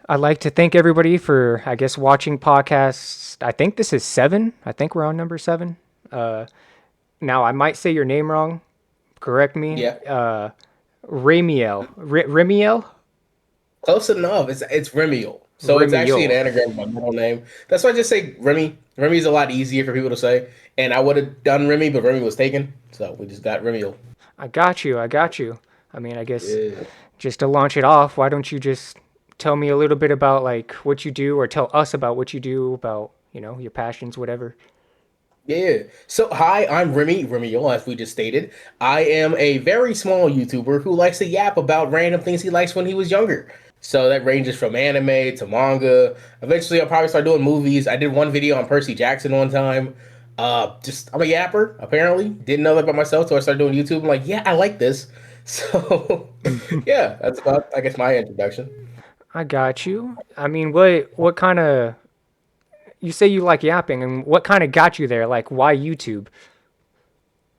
I'd like to thank everybody for, I guess, watching podcasts. I think this is 7. I think we're on number 7. Uh, Now, I might say your name wrong. Correct me. Yeah, Ramiel. Remiel? close enough. It's Remyael. So it's actually an Remiel. anagram of my middle name. That's why I just say Remy. Remy is a lot easier for people to say. And I would have done Remy, but Remy was taken. So we just got Remyael. I got you. I got you. I mean, I guess Yeah. just to launch it off, why don't you just tell me a little bit about like what you do or tell us about what you do about, your passions, whatever. Yeah. So, hi, I'm Remyael, as we just stated. I am a very small YouTuber who likes to yap about random things he likes when he was younger. So that ranges from anime to manga. Eventually, I'll probably start doing movies. I did one video on Percy Jackson one time. Just I'm a yapper. Apparently, didn't know that about myself, so I started doing YouTube. I'm like, yeah, I like this. So, yeah, that's about I guess my introduction. I got you. I mean, what kind of you say you like yapping and what kind of got you there? Like why YouTube?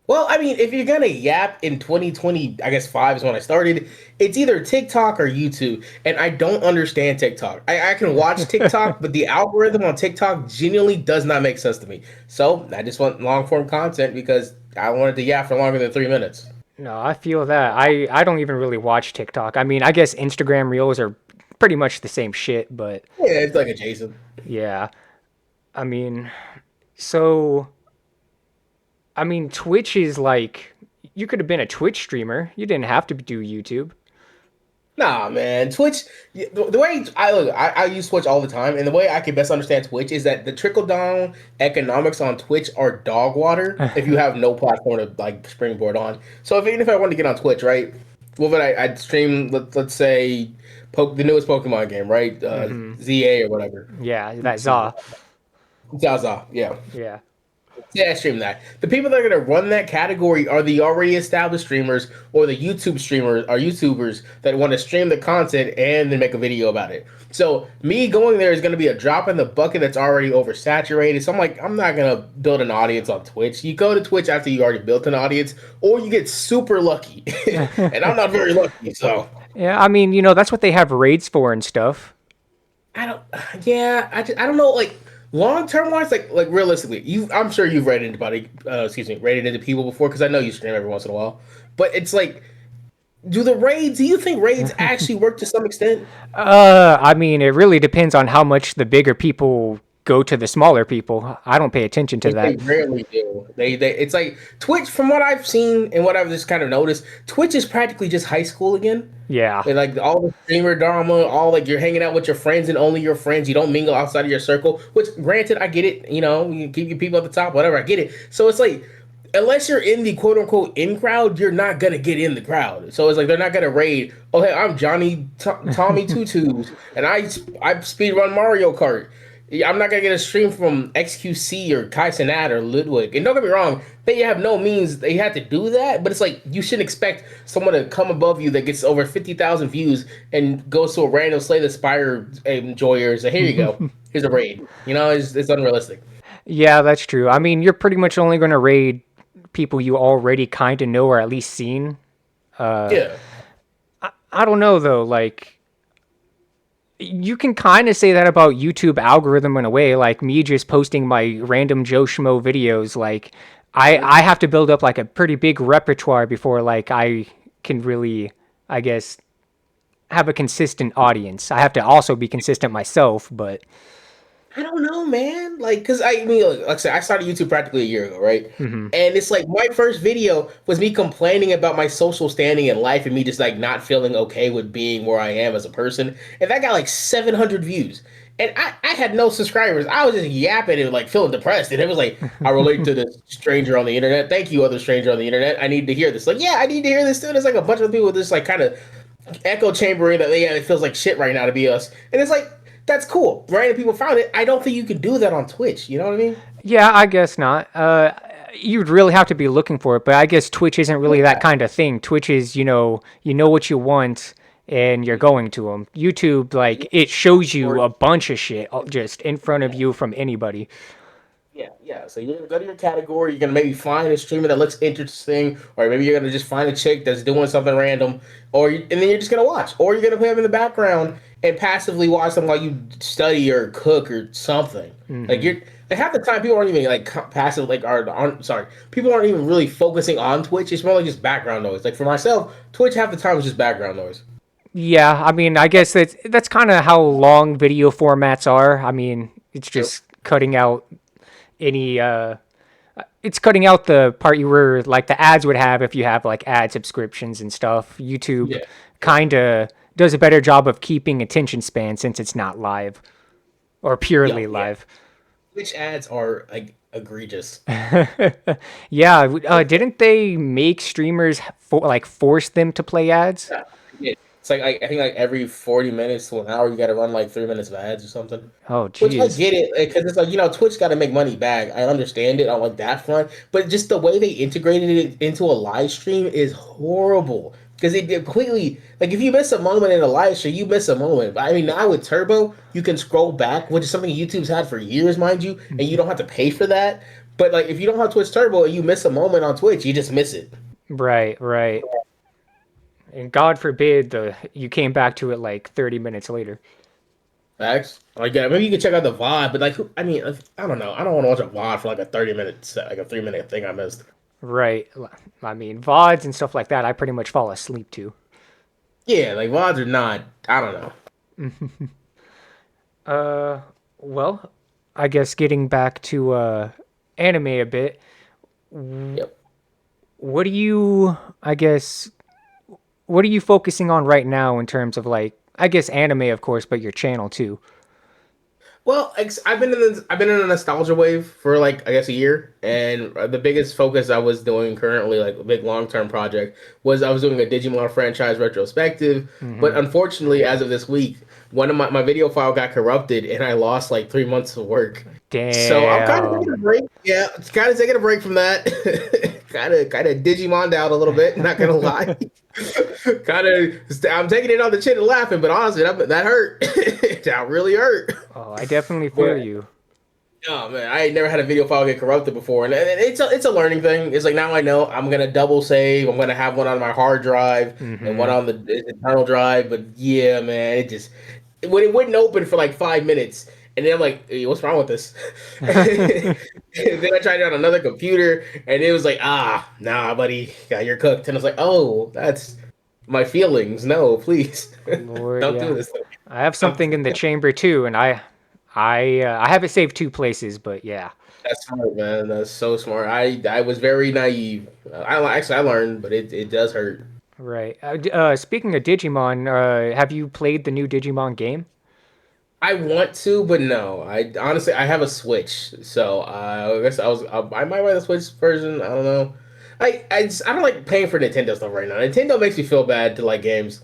Well, I mean, if you're gonna yap in 2020, I guess five is when I started. It's either TikTok or YouTube, and I don't understand TikTok. I can watch TikTok, but the algorithm on TikTok genuinely does not make sense to me. So I just want long form content because I wanted to yap for longer than 3 minutes. No, I feel that. I don't even really watch TikTok. I mean, I guess Instagram Reels are pretty much the same shit, but Yeah, it's like adjacent. yeah. I mean, so Twitch is like you could have been a Twitch streamer. You didn't have to do YouTube. Nah, man. Twitch, the way I look, I use Twitch all the time, and the way I can best understand Twitch is that the trickle down economics on Twitch are dog water if you have no platform to like springboard on. So even if I wanted to get on Twitch, right, what would I'd stream? Let's say, the newest Pokemon game, right? Hmm. ZA or whatever. Yeah, that Za. Zaza, yeah. Yeah. Yeah, stream that. The people that are going to run that category are the already established streamers or the YouTube streamers or YouTubers that want to stream the content and then make a video about it. So me going there is going to be a drop in the bucket that's already oversaturated. So I'm like, I'm not going to build an audience on Twitch. You go to Twitch after you already built an audience, or you get super lucky, and I'm not very lucky. So Yeah, I mean, that's what they have raids for and stuff. I don't. Yeah, I don't know. Like long term wise, like realistically, I'm sure you've rated into body. Excuse me, rated into people before because I know you stream every once in a while. But it's like, do you think raids actually work to some extent? I mean, it really depends on how much the bigger people go to the smaller people. I don't pay attention to They that. rarely do. They it's like Twitch. From what I've seen and what I've just kind of noticed, Twitch is practically just high school again. Yeah. And like all the streamer drama, all like you're hanging out with your friends and only your friends. You don't mingle outside of your circle. Which, granted, I get it. You keep your people at the top, whatever. I get it. So it's like, unless you're in the quote unquote in crowd, you're not gonna get in the crowd. So it's like they're not gonna raid. Oh hey, I'm Tommy Tutus, and I speed run Mario Kart. Yeah, I'm not gonna get a stream from XQC or Kai Cenat or Ludwig. And don't get me wrong, they have no means they had to do that, but it's like you shouldn't expect someone to come above you that gets over 50,000 views and goes to a random Slay the Spire enjoyer and say, here you go, here's a raid. It's unrealistic. Yeah, that's true. I mean, you're pretty much only going to raid people you already kind of know or at least seen. Yeah. I don't know though, like you can kind of say that about YouTube algorithm in a way, like me just posting my random Joe Schmo videos, like I have to build up like a pretty big repertoire before like I can really, I guess, have a consistent audience. I have to also be consistent myself, but I don't know, man. Like, cause I mean, like I said, I started YouTube practically a year ago, right? mhm. And it's like my first video was me complaining about my social standing in life and me just like not feeling okay with being where I am as a person. And that got like 700 views. And I had no subscribers. I was just yapping and like feeling depressed. And it was like, I relate to this stranger on the internet. Thank you, other stranger on the internet. I need to hear this. Like, yeah, I need to hear this too. There's like a bunch of people just like kind of echo chambering that yeah, it feels like shit right now to be us. And it's like, that's cool. Random people found it. I don't think you could do that on Twitch. You know what I mean? Yeah, I guess not. You'd really have to be looking for it, but I guess Twitch isn't really that kind of thing. Twitch is, you know what you want and you're going to them. YouTube, like, it shows you a bunch of shit just in front of you from anybody. Yeah, yeah. So you're gonna go to your category. You're gonna maybe find a streamer that looks interesting, or maybe you're gonna just find a chick that's doing something random, and then you're just gonna watch, or you're gonna play them in the background and passively watch them while you study or cook or something. Like Hmm. you're like half the time people aren't even like passive like are aren't sorry people aren't even really focusing on Twitch. It's more like just background noise. Like for myself, Twitch half the time is just background noise. Yeah, I mean, I guess that's kind of how long video formats are. I mean, it's just cutting out any it's cutting out the part you were like the ads would have if you have like ad subscriptions and stuff. YouTube Yeah, kind of does a better job of keeping attention span since it's not live or yeah, purely yeah. live. Twitch ads are like egregious. Yeah, didn't they make streamers like force them to play ads? Yeah. Yeah. It's like I think like every 40 minutes to an hour you got to run like 3 minutes of ads or something. Oh, Which I geez. get it because it's like Twitch got to make money back. I understand it on like that front, but just the way they integrated it into a live stream is horrible because it completely like if you miss a moment in a live stream, you miss a moment. But I mean now with Turbo, you can scroll back, which is something YouTube's had for years, mind you, and you don't have to pay for that. But like if you don't have Twitch Turbo and you miss a moment on Twitch, you just miss it. Right, right. And God forbid you came back to it like 30 minutes later. Facts. Like, yeah, maybe you can check out the VOD, but like, I mean, I don't know. I don't want to watch a VOD for like a 30 minute set, like a 3 minute thing I missed. Right. I mean, VODs and stuff like that, I pretty much fall asleep to. Yeah, like VODs are not. I don't know. Uh, well, I guess getting back to anime a bit, Yep. what do you, I guess, what are you focusing on right now in terms of like, I guess anime, of course, but your channel too? Well, I've been in a nostalgia wave for like I guess a year, and the biggest focus I was doing currently, like a big long term project, was I was doing a Digimon franchise retrospective. But Hmm. unfortunately, as of this week, one of my video file got corrupted, and I lost like 3 months of work. So I'm kind of taking a Damn. break. Yeah, kind of taking a break from that. kind of Digimon out a little bit. Not gonna lie. kind of, I'm taking it on the chin and laughing, but honestly, that hurt. that really hurt. Oh, I definitely feel But you. oh man, I ain't never had a video file get corrupted before, and it's a learning thing. It's like now I know I'm gonna double save. I'm gonna have one on my hard drive and one Hmm. on the internal drive. But yeah, man, it wouldn't open for like 5 minutes, and then I'm like, hey, what's wrong with this? And then I tried it on another computer, and it was like, nah, buddy, you're cooked. And I was like, oh, that's my feelings. No, please, Lord, don't do yeah. this. I have Um, something in the chamber too, and I have it saved two places, but yeah. That's smart, man. That's so smart. I was very naive. I learned, but it does hurt. Right. Speaking of Digimon, have you played the new Digimon game? I want to, but no. I honestly I have a Switch, so I guess I might buy the Switch version. I don't know. I don't like paying for Nintendo stuff right now. Nintendo makes me feel bad to like games.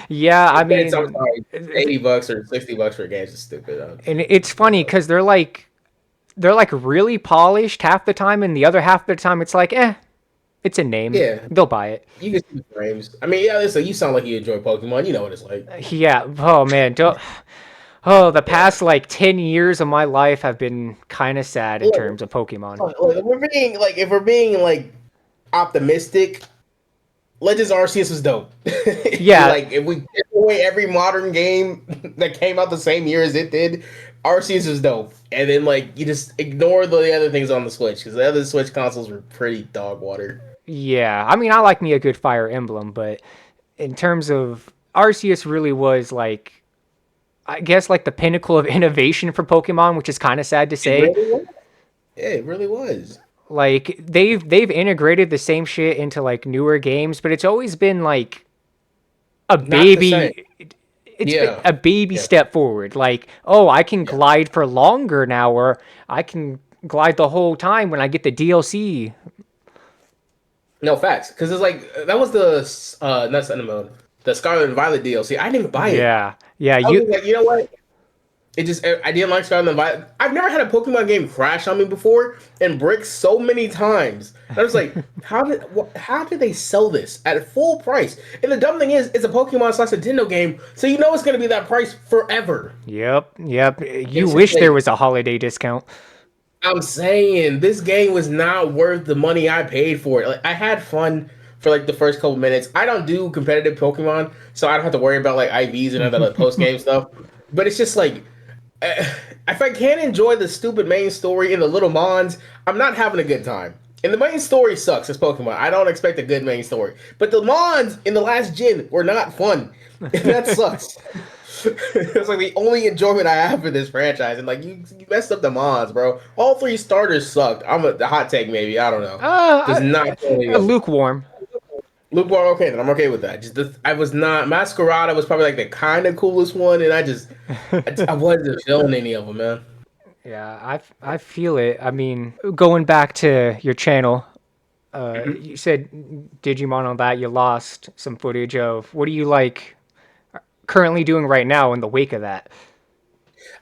Yeah, I I'm mean, sorry, $80 or $60 for games is stupid. and it's funny because they're like really polished half the time, and the other half of the time it's like, it's a name. Yeah, They'll buy it. you can see the frames. I mean, yeah, listen, you sound like you enjoy Pokemon. You know what it's like. Yeah. Oh man. Oh, the past like 10 years of my life have been kind of sad in Look, terms of Pokemon. look, if we're being like optimistic, Legends Arceus was dope. Yeah. Like if we take away every modern game that came out the same year as it did, Arceus was dope. And then like you just ignore the other things on the Switch because the other Switch consoles were pretty dog water. Yeah. I mean, I like me a good Fire Emblem, but in terms of Arceus, really was like, I guess like the pinnacle of innovation for Pokemon, which is kind of sad to It say. really was. Yeah, it really was. Like they've integrated the same shit into like newer games, but it's always been like a Not the same. baby. It's been Yeah. a baby Yeah. step forward. Like, oh, I can Yeah. glide for longer now, or I can glide the whole time when I get the DLC. No facts. Because it's like that was the not Sun and Moon, the Scarlet and Violet DLC. I didn't even buy it. Yeah, yeah. I was You just like, you know what? It just I didn't like Scarlet and Violet. I've never had a Pokemon game crash on me before and brick so many times. And I was like, how did they sell this at full price? And the dumb thing is, it's a Pokemon slash Nintendo game, so you know it's gonna be that price forever. Yep, yep. You It's just wish there like was a holiday discount. I'm saying this game was not worth the money I paid for it. Like I had fun for like the first couple minutes. I don't do competitive Pokemon, so I don't have to worry about like IVs and other like, post game stuff. But it's just like if I can't enjoy the stupid main story and the little mons, I'm not having a good time. And the main story sucks as Pokemon. I don't expect a good main story. But the mons in the last gen were not fun. And that sucks. It's like the only enjoyment I have for this franchise. And like you messed up the mons, bro. All three starters sucked. The hot take maybe. I don't know. Does not Lukewarm. lukewarm. Okay, then I'm okay with that. I was not Masquerada was probably like the kind of coolest one, and I wasn't feeling any of them, man. Yeah, I feel it. I mean, going back to your channel, you said Digimon on that. You lost some footage of. What are you like currently doing right now in the wake of that?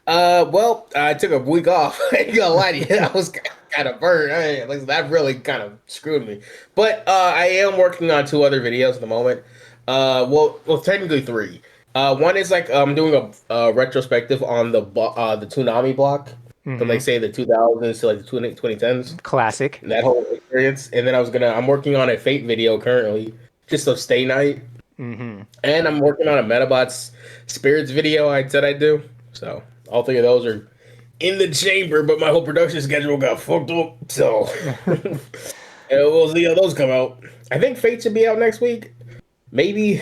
Well, I took a week off. I ain't gonna lie to you. I was kind of burned. Like, that really kind of screwed me. But I am working on two other videos at the moment. Well, technically three. One is like I'm doing a retrospective on the Toonami block from like Hmm. say the 2000s to like the 2010s. Classic. That whole experience. And then I'm working on a Fate video currently, just of Stay Night. Hmm. And I'm working on a Metabots Spirits video I said I'd do. So all three of those are in the chamber, but my whole production schedule got fucked up. So and we'll see how those come out. I think Fate should be out next week. Maybe.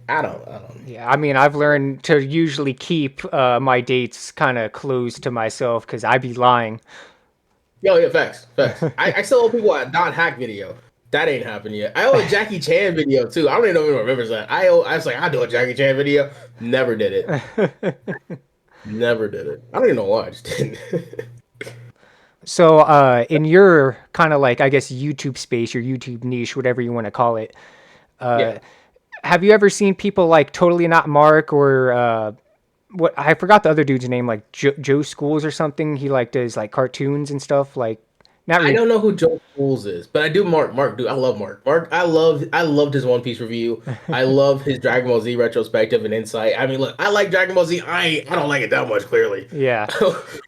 I don't know. Yeah, I mean, I've learned to usually keep my dates kind of close to myself because I be lying. Yo, yeah, facts, facts. I still owe people a Don Hack video. That ain't happened yet. I owe a Jackie Chan video too. I don't even know if anyone remembers that. I was like, I'll do a Jackie Chan video. Never did it. Never did it. I don't even know why. I just didn't. So, in your kind of like, I guess, YouTube space, your YouTube niche, whatever you want to call it, Yeah. have you ever seen people like totally not Mark or what? I forgot the other dude's name, like Joe Schools or something. He like does like cartoons and stuff. Like, not I really. don't know who Joe Fools is, but I do Mark. Mark, dude, I love Mark. Mark, I loved his One Piece review. I love his Dragon Ball Z retrospective and insight. I mean, look, I like Dragon Ball Z. I don't like it that much, clearly. Yeah.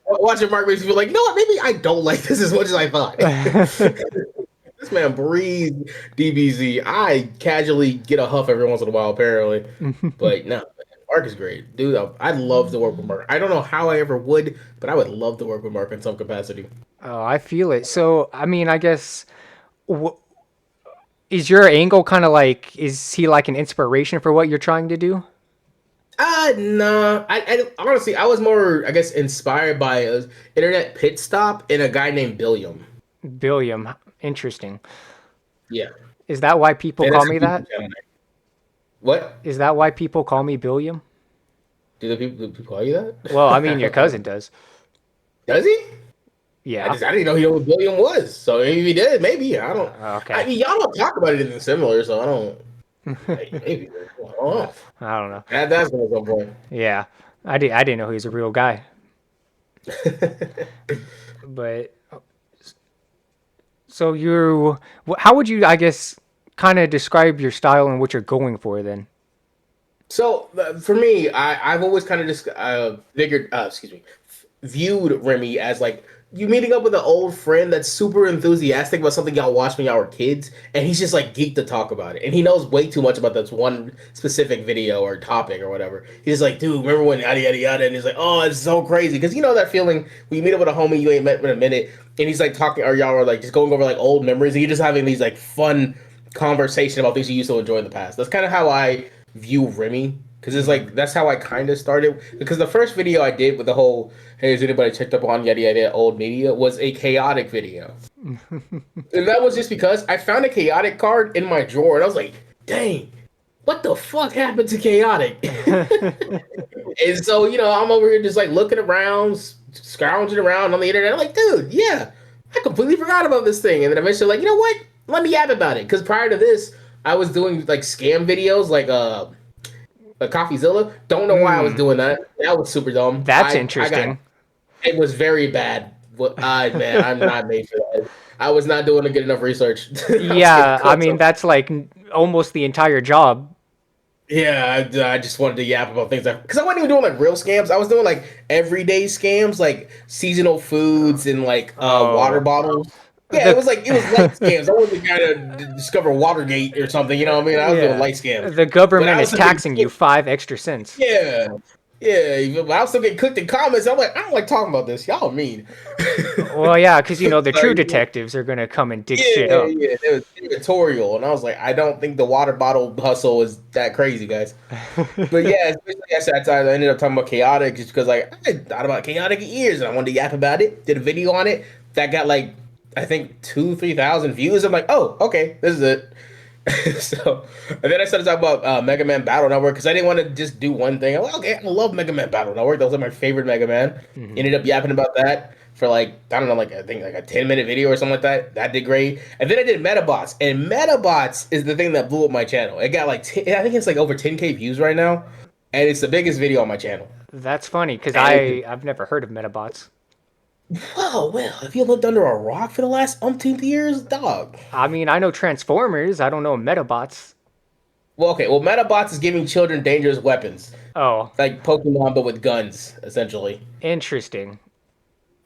Watching Mark makes me feel like, you know what? Maybe I don't like this as much as I thought. This man breathes DBZ. I casually get a huff every once in a while, apparently, but no. Mark is great, dude. I'd love to work with Mark. I don't know how I ever would, but I would love to work with Mark in some capacity. Oh, I feel it. So, I mean, I guess, wh- is your angle kind of like, is he like an inspiration for what you're trying to do? Nah. I honestly, I was more, I guess, inspired by a internet pit stop and a guy named Billiam. Billiam. Interesting. Yeah, Is that why people and call it's a me YouTube that? channel. What Is that why people call me Billiam? do people call you Well, I mean, that? your cousin does. Does he? Yeah. I didn't know he knew what Billiam was. So if he did, maybe I don't. I Okay. mean, y'all don't talk about it in similar, so I don't. Maybe I don't Uh, know. I don't know. That's gonna go point. Yeah. I didn't know he was a real guy. But so how would you, I guess, kind of describe your style and what you're going for then? So for me, I've always kind of just figured, excuse me, viewed Remy as like you meeting up with an old friend that's super enthusiastic about something y'all watched when y'all were kids, and he's just like geeked to talk about it, and he knows way too much about this one specific video or topic or whatever. He's like, dude, remember when yada yada yada, and he's like, oh, it's so crazy because you know that feeling when you meet up with a homie you ain't met in a minute, and he's like talking or y'all are like just going over like old memories, and you're just having these like fun conversation about things you used to enjoy in the past. That's kind of how I view Remy. Because it's Hmm. like that's how I kind of started. Because the first video I did with the whole "Hey, has anybody checked up on yada yada old media?" was a chaotic video, and that was just because I found a chaotic card in my drawer, and I was like, "Dang, what the fuck happened to chaotic?" And so I'm over here just like looking around, scrounging around on the internet. I'm like, dude, yeah, I completely forgot about this thing. And then eventually, like, you know what? Let me yap about it. Because prior to this, I was doing like scam videos, like CoffeeZilla. Don't know why I was Mm, doing that. That was super dumb. that's I got interesting. it was very bad. Man, I'm not made for that. I was not doing a good enough research. I was getting Yeah, I cooked. mean, that's like almost the entire job. Yeah, I just wanted to yap about things because I wasn't even doing like real scams. I was doing like everyday scams, like seasonal foods and like water Oh, bottles. Yeah, the it was light scams. I wasn't trying to discover Watergate or something. You know what I mean? I was doing yeah, light scams, the but I government was is still getting taxing you cooked. 5 extra cents. Yeah, yeah. But I was still getting cooked in comments. I'm like, I don't like talking about this. Y'all are mean. Well, yeah, because the So, true detectives are gonna come and dig yeah, shit up. yeah. It was editorial, and I was like, I don't think the water bottle hustle is that crazy, guys. But yeah, especially as I ended up talking about chaotic just because like I thought about chaotic in years and I wanted to yap about it. Did a video on it that got like I think 2-3 thousand views. I'm like, oh, okay, this is it. So and then I started talking about Mega Man Battle Network because I didn't want to just do one thing. I'm like, okay, I love Mega Man Battle Network. That was like my favorite Mega Man. Mhm. Ended up yapping about that for like I don't know, like I think like a 10-minute video or something like that. That did great. And then I did Metabots, and Metabots is the thing that blew up my channel. It got like I think it's like over 10K views right now, and it's the biggest video on my channel. That's funny because And it's I've never heard of Metabots. well, have you lived under a rock for the last umpteenth years, dog? I mean, I know Transformers. I don't know Metabots. Well, okay. Well, Metabots is giving children dangerous weapons, Oh, like Pokemon, but with guns, essentially. interesting.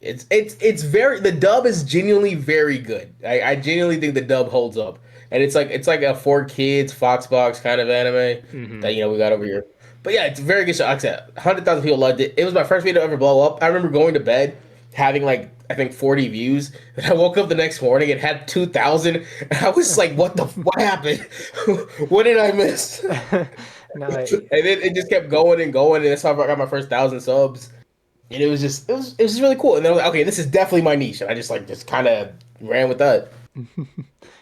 It's very the dub is genuinely very good. I genuinely think the dub holds up, and it's like a for kids Foxbox kind of anime Hmm. that we got over here. But yeah, it's a very good show. Like I said, 100,000 people loved it. It was my first video to ever blow up. I remember going to bed having like I think 40 views, and I woke up the next morning and had 2,000. And I was like, what happened? What did I miss? No, And then it just kept going and going, and that's how I got my first 1,000 subs. And it was just really cool. And then I was like, okay, this is definitely my niche. And I just kind of ran with that.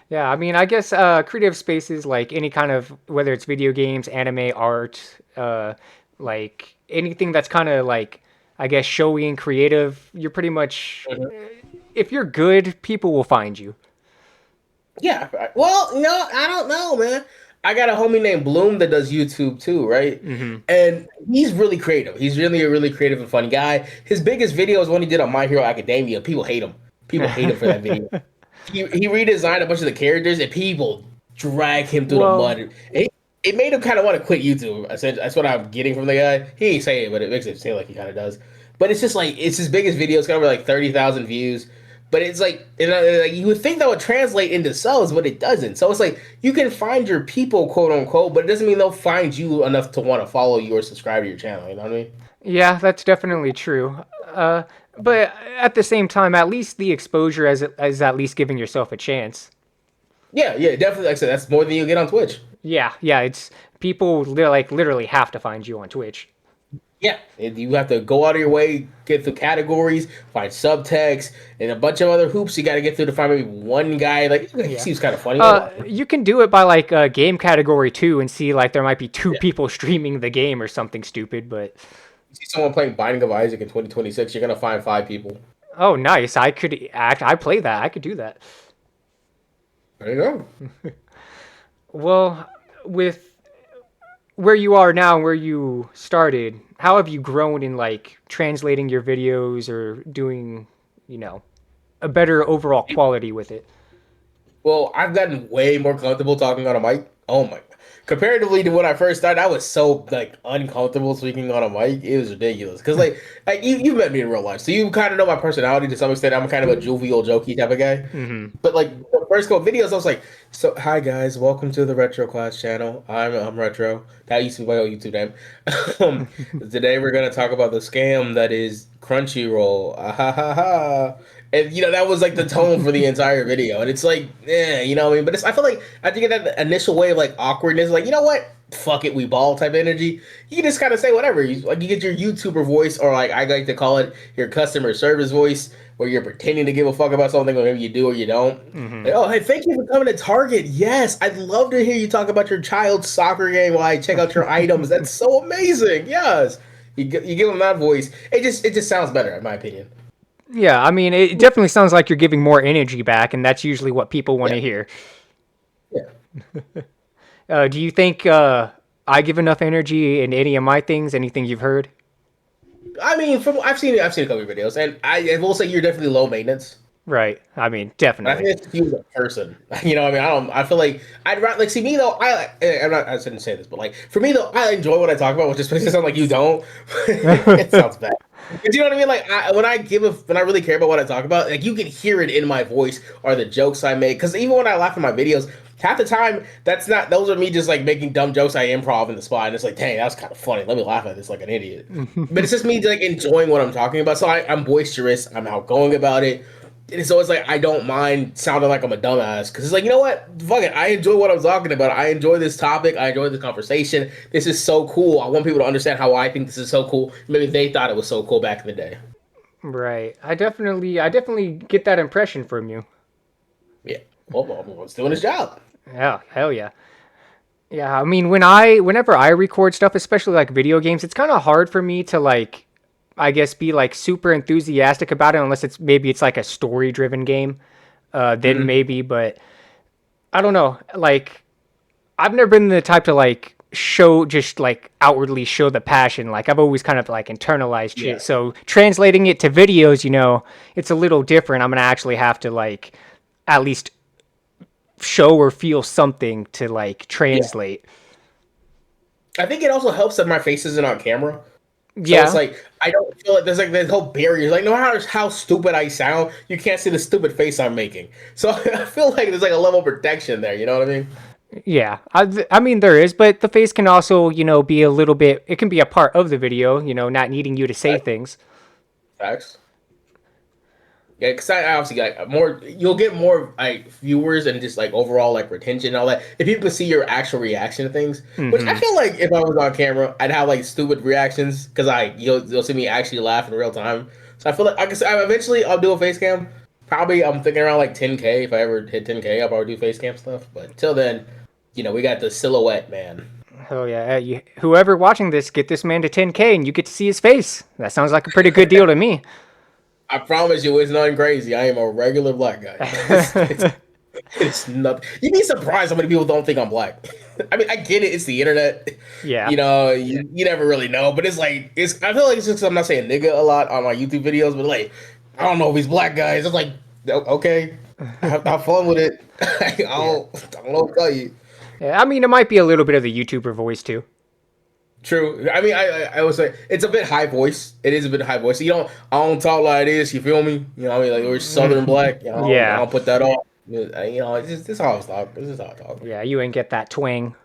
yeah, I mean, I guess creative spaces like any kind of whether it's video games, anime, art, like anything that's kind of like I guess showy and creative. You're pretty much Mhm. if you're good, people will find you. Yeah. Well, no, I don't know, man. I got a homie named Bloom that does YouTube too, right? Hmm. And he's really creative. He's really a really creative and funny guy. His biggest video is when he did on My Hero Academia. People hate him. People hate him for that video. He redesigned a bunch of the characters and people drag him through the Well, mud. And it made him kind of want to quit YouTube. I said that's what I'm getting from the guy. He ain't saying it, but it makes it seem like he kind of does. But it's just like it's his biggest video. It's got over like 30,000 views. But it's like you would think that would translate into subs, but it doesn't. So it's like you can find your people, quote unquote, but it doesn't mean they'll find you enough to want to follow you or subscribe to your channel. You know what I mean? yeah, that's definitely true. But at the same time, at least the exposure as at least giving yourself a chance. Yeah, yeah, definitely. Like I said, that's more than you get on Twitch. Yeah, yeah, it's people like literally have to find you on Twitch. Yeah, and you have to go out of your way, get through categories, find subtext, and a bunch of other hoops you got to get through to find maybe one guy. Like he Yeah. seems kind of funny. Like, oh, You can do it by like game category too and see like there might be two yeah. people streaming the game or something stupid, but You see someone playing Binding of Isaac in 2026, you're gonna find 5 people. oh nice. I play that. I could do that. There you go. Well, with where you are now and where you started, how have you grown in like translating your videos or doing, you know, a better overall quality with it? Well, I've gotten way more comfortable talking on a mic. Oh my! Comparatively to when I first started, I was so like uncomfortable speaking on a mic. It was ridiculous. Cause like you met me in real life, so you kind of know my personality to some extent. I'm kind of a jovial, jokey type of guy. Hmm. But like the first couple videos, I was like, "So hi guys, welcome to the Retro Class channel. I'm Retro. That used to be my old YouTube name. um, Today we're gonna talk about the scam that is Crunchyroll. Ah, ha ha ha." And that was like the tone for the entire video, and it's like, yeah, you know what I mean. But I feel like I think that initial way of like awkwardness, like what, fuck it, we ball type energy. You can just kind of say whatever. You get your YouTuber voice, or like I like to call it your customer service voice, where you're pretending to give a fuck about something, or maybe you do or you don't. Hmm. Like, oh, hey, thank you for coming to Target. Yes, I'd love to hear you talk about your child's soccer game while I check out your items. That's so amazing. Yes, you give them that voice. It just sounds better in my opinion. Yeah, I mean, it definitely sounds like you're giving more energy back, and that's usually what people want Yeah, to hear. yeah. Do you think I give enough energy in any of my things? Anything you've heard? I mean, from I've seen a couple of videos, and I will say you're definitely low maintenance. Right. I mean, But I definitely. think it's you as a person. You know, what I mean, I don't. I feel like I'd rather like see me though. I'm not. I shouldn't say this, but like for me though, I enjoy what I talk about, which just makes it sound like you don't. It sounds bad. But you know what I mean? Like when I really care about what I talk about, like you can hear it in my voice or the jokes I make. Because even when I laugh at my videos, half the time that's not. Those are me just like making dumb jokes I improv in the spot, and it's like, dang, that was kind of funny. Let me laugh at this like an idiot. But it's just me like enjoying what I'm talking about. So I'm boisterous. I'm outgoing about it. And so it's like I don't mind sounding like I'm a dumbass because it's like, you know what, fuck it, I enjoy what I'm talking about. I enjoy this topic. I enjoy this conversation. This is so cool. I want people to understand how I think this is so cool. Maybe they thought it was so cool back in the day. Right. I definitely get that impression from you. Yeah. Well, it's doing his job. Yeah. Hell yeah. Yeah. I mean, whenever I record stuff, especially like video games, it's kind of hard for me to like, I guess, be like super enthusiastic about it unless it's like a story driven game. Then Hmm. maybe, but I don't know. Like, I've never been the type to like show just like outwardly show the passion. Like I've always kind of like internalized shit. Yeah. So translating it to videos, it's a little different. I'm gonna actually have to like at least show or feel something to like Yeah. translate. I think it also helps that my face isn't on camera. So it's Yeah. like I don't feel like there's like this whole barrier. Like no matter how stupid I sound, you can't see the stupid face I'm making. So I feel like there's like a level of protection there. You know what I mean? Yeah. I mean there is, but the face can also, be a little bit it can be a part of the video, not needing you to say Right. things. Facts. Yeah, because I obviously got more. You'll get more like viewers and just like overall like retention and all that if people can see your actual reaction to things. Which I Mhm. feel like if I was on camera, I'd have like stupid reactions because you'll see me actually laugh in real time. So I feel like I guess eventually I'll do a face cam. Probably I'm thinking around like 10K. If I ever hit 10K, I'll probably do face cam stuff. But till then, we got the silhouette man. Oh yeah, whoever watching this, get this man to 10K and you get to see his face. That sounds like a pretty good deal to me. I promise you, it's nothing crazy. I am a regular black guy. It's nothing. You'd be surprised how many people don't think I'm black. I mean, I get it. It's the internet. Yeah. You never really know. But it's like it's. I feel like it's just 'cause I'm not saying nigga a lot on my YouTube videos, but like I don't know if he's black guys. It's like okay, have fun with it. Yeah. I don't know what to tell you. Yeah, I mean, it might be a little bit of the YouTuber voice too. True. I mean, I would say it's a bit high voice. It is a bit high voice. I don't talk like this. You feel me? You know, what I mean, like we're Southern black. I Yeah. don't put that on. It's just this how I talk. This is how I talk. Yeah, you ain't get that twang.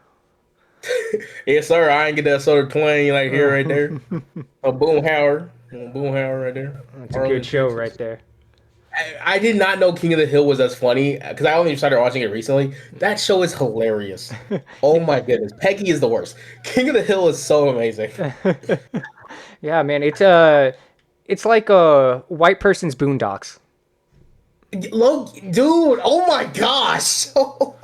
Yes, sir. I ain't get that sort of twang like here, right there. A Boomhauer. Boomhauer right there. It's a good Arlen, show right Texas. there. I did not know King of the Hill was as funny because I only started watching it recently. That show is hilarious. Oh my goodness. Peggy is the worst. King of the Hill is so amazing. Yeah, man, it's like a white person's Boondocks. Dude, oh my gosh. Oh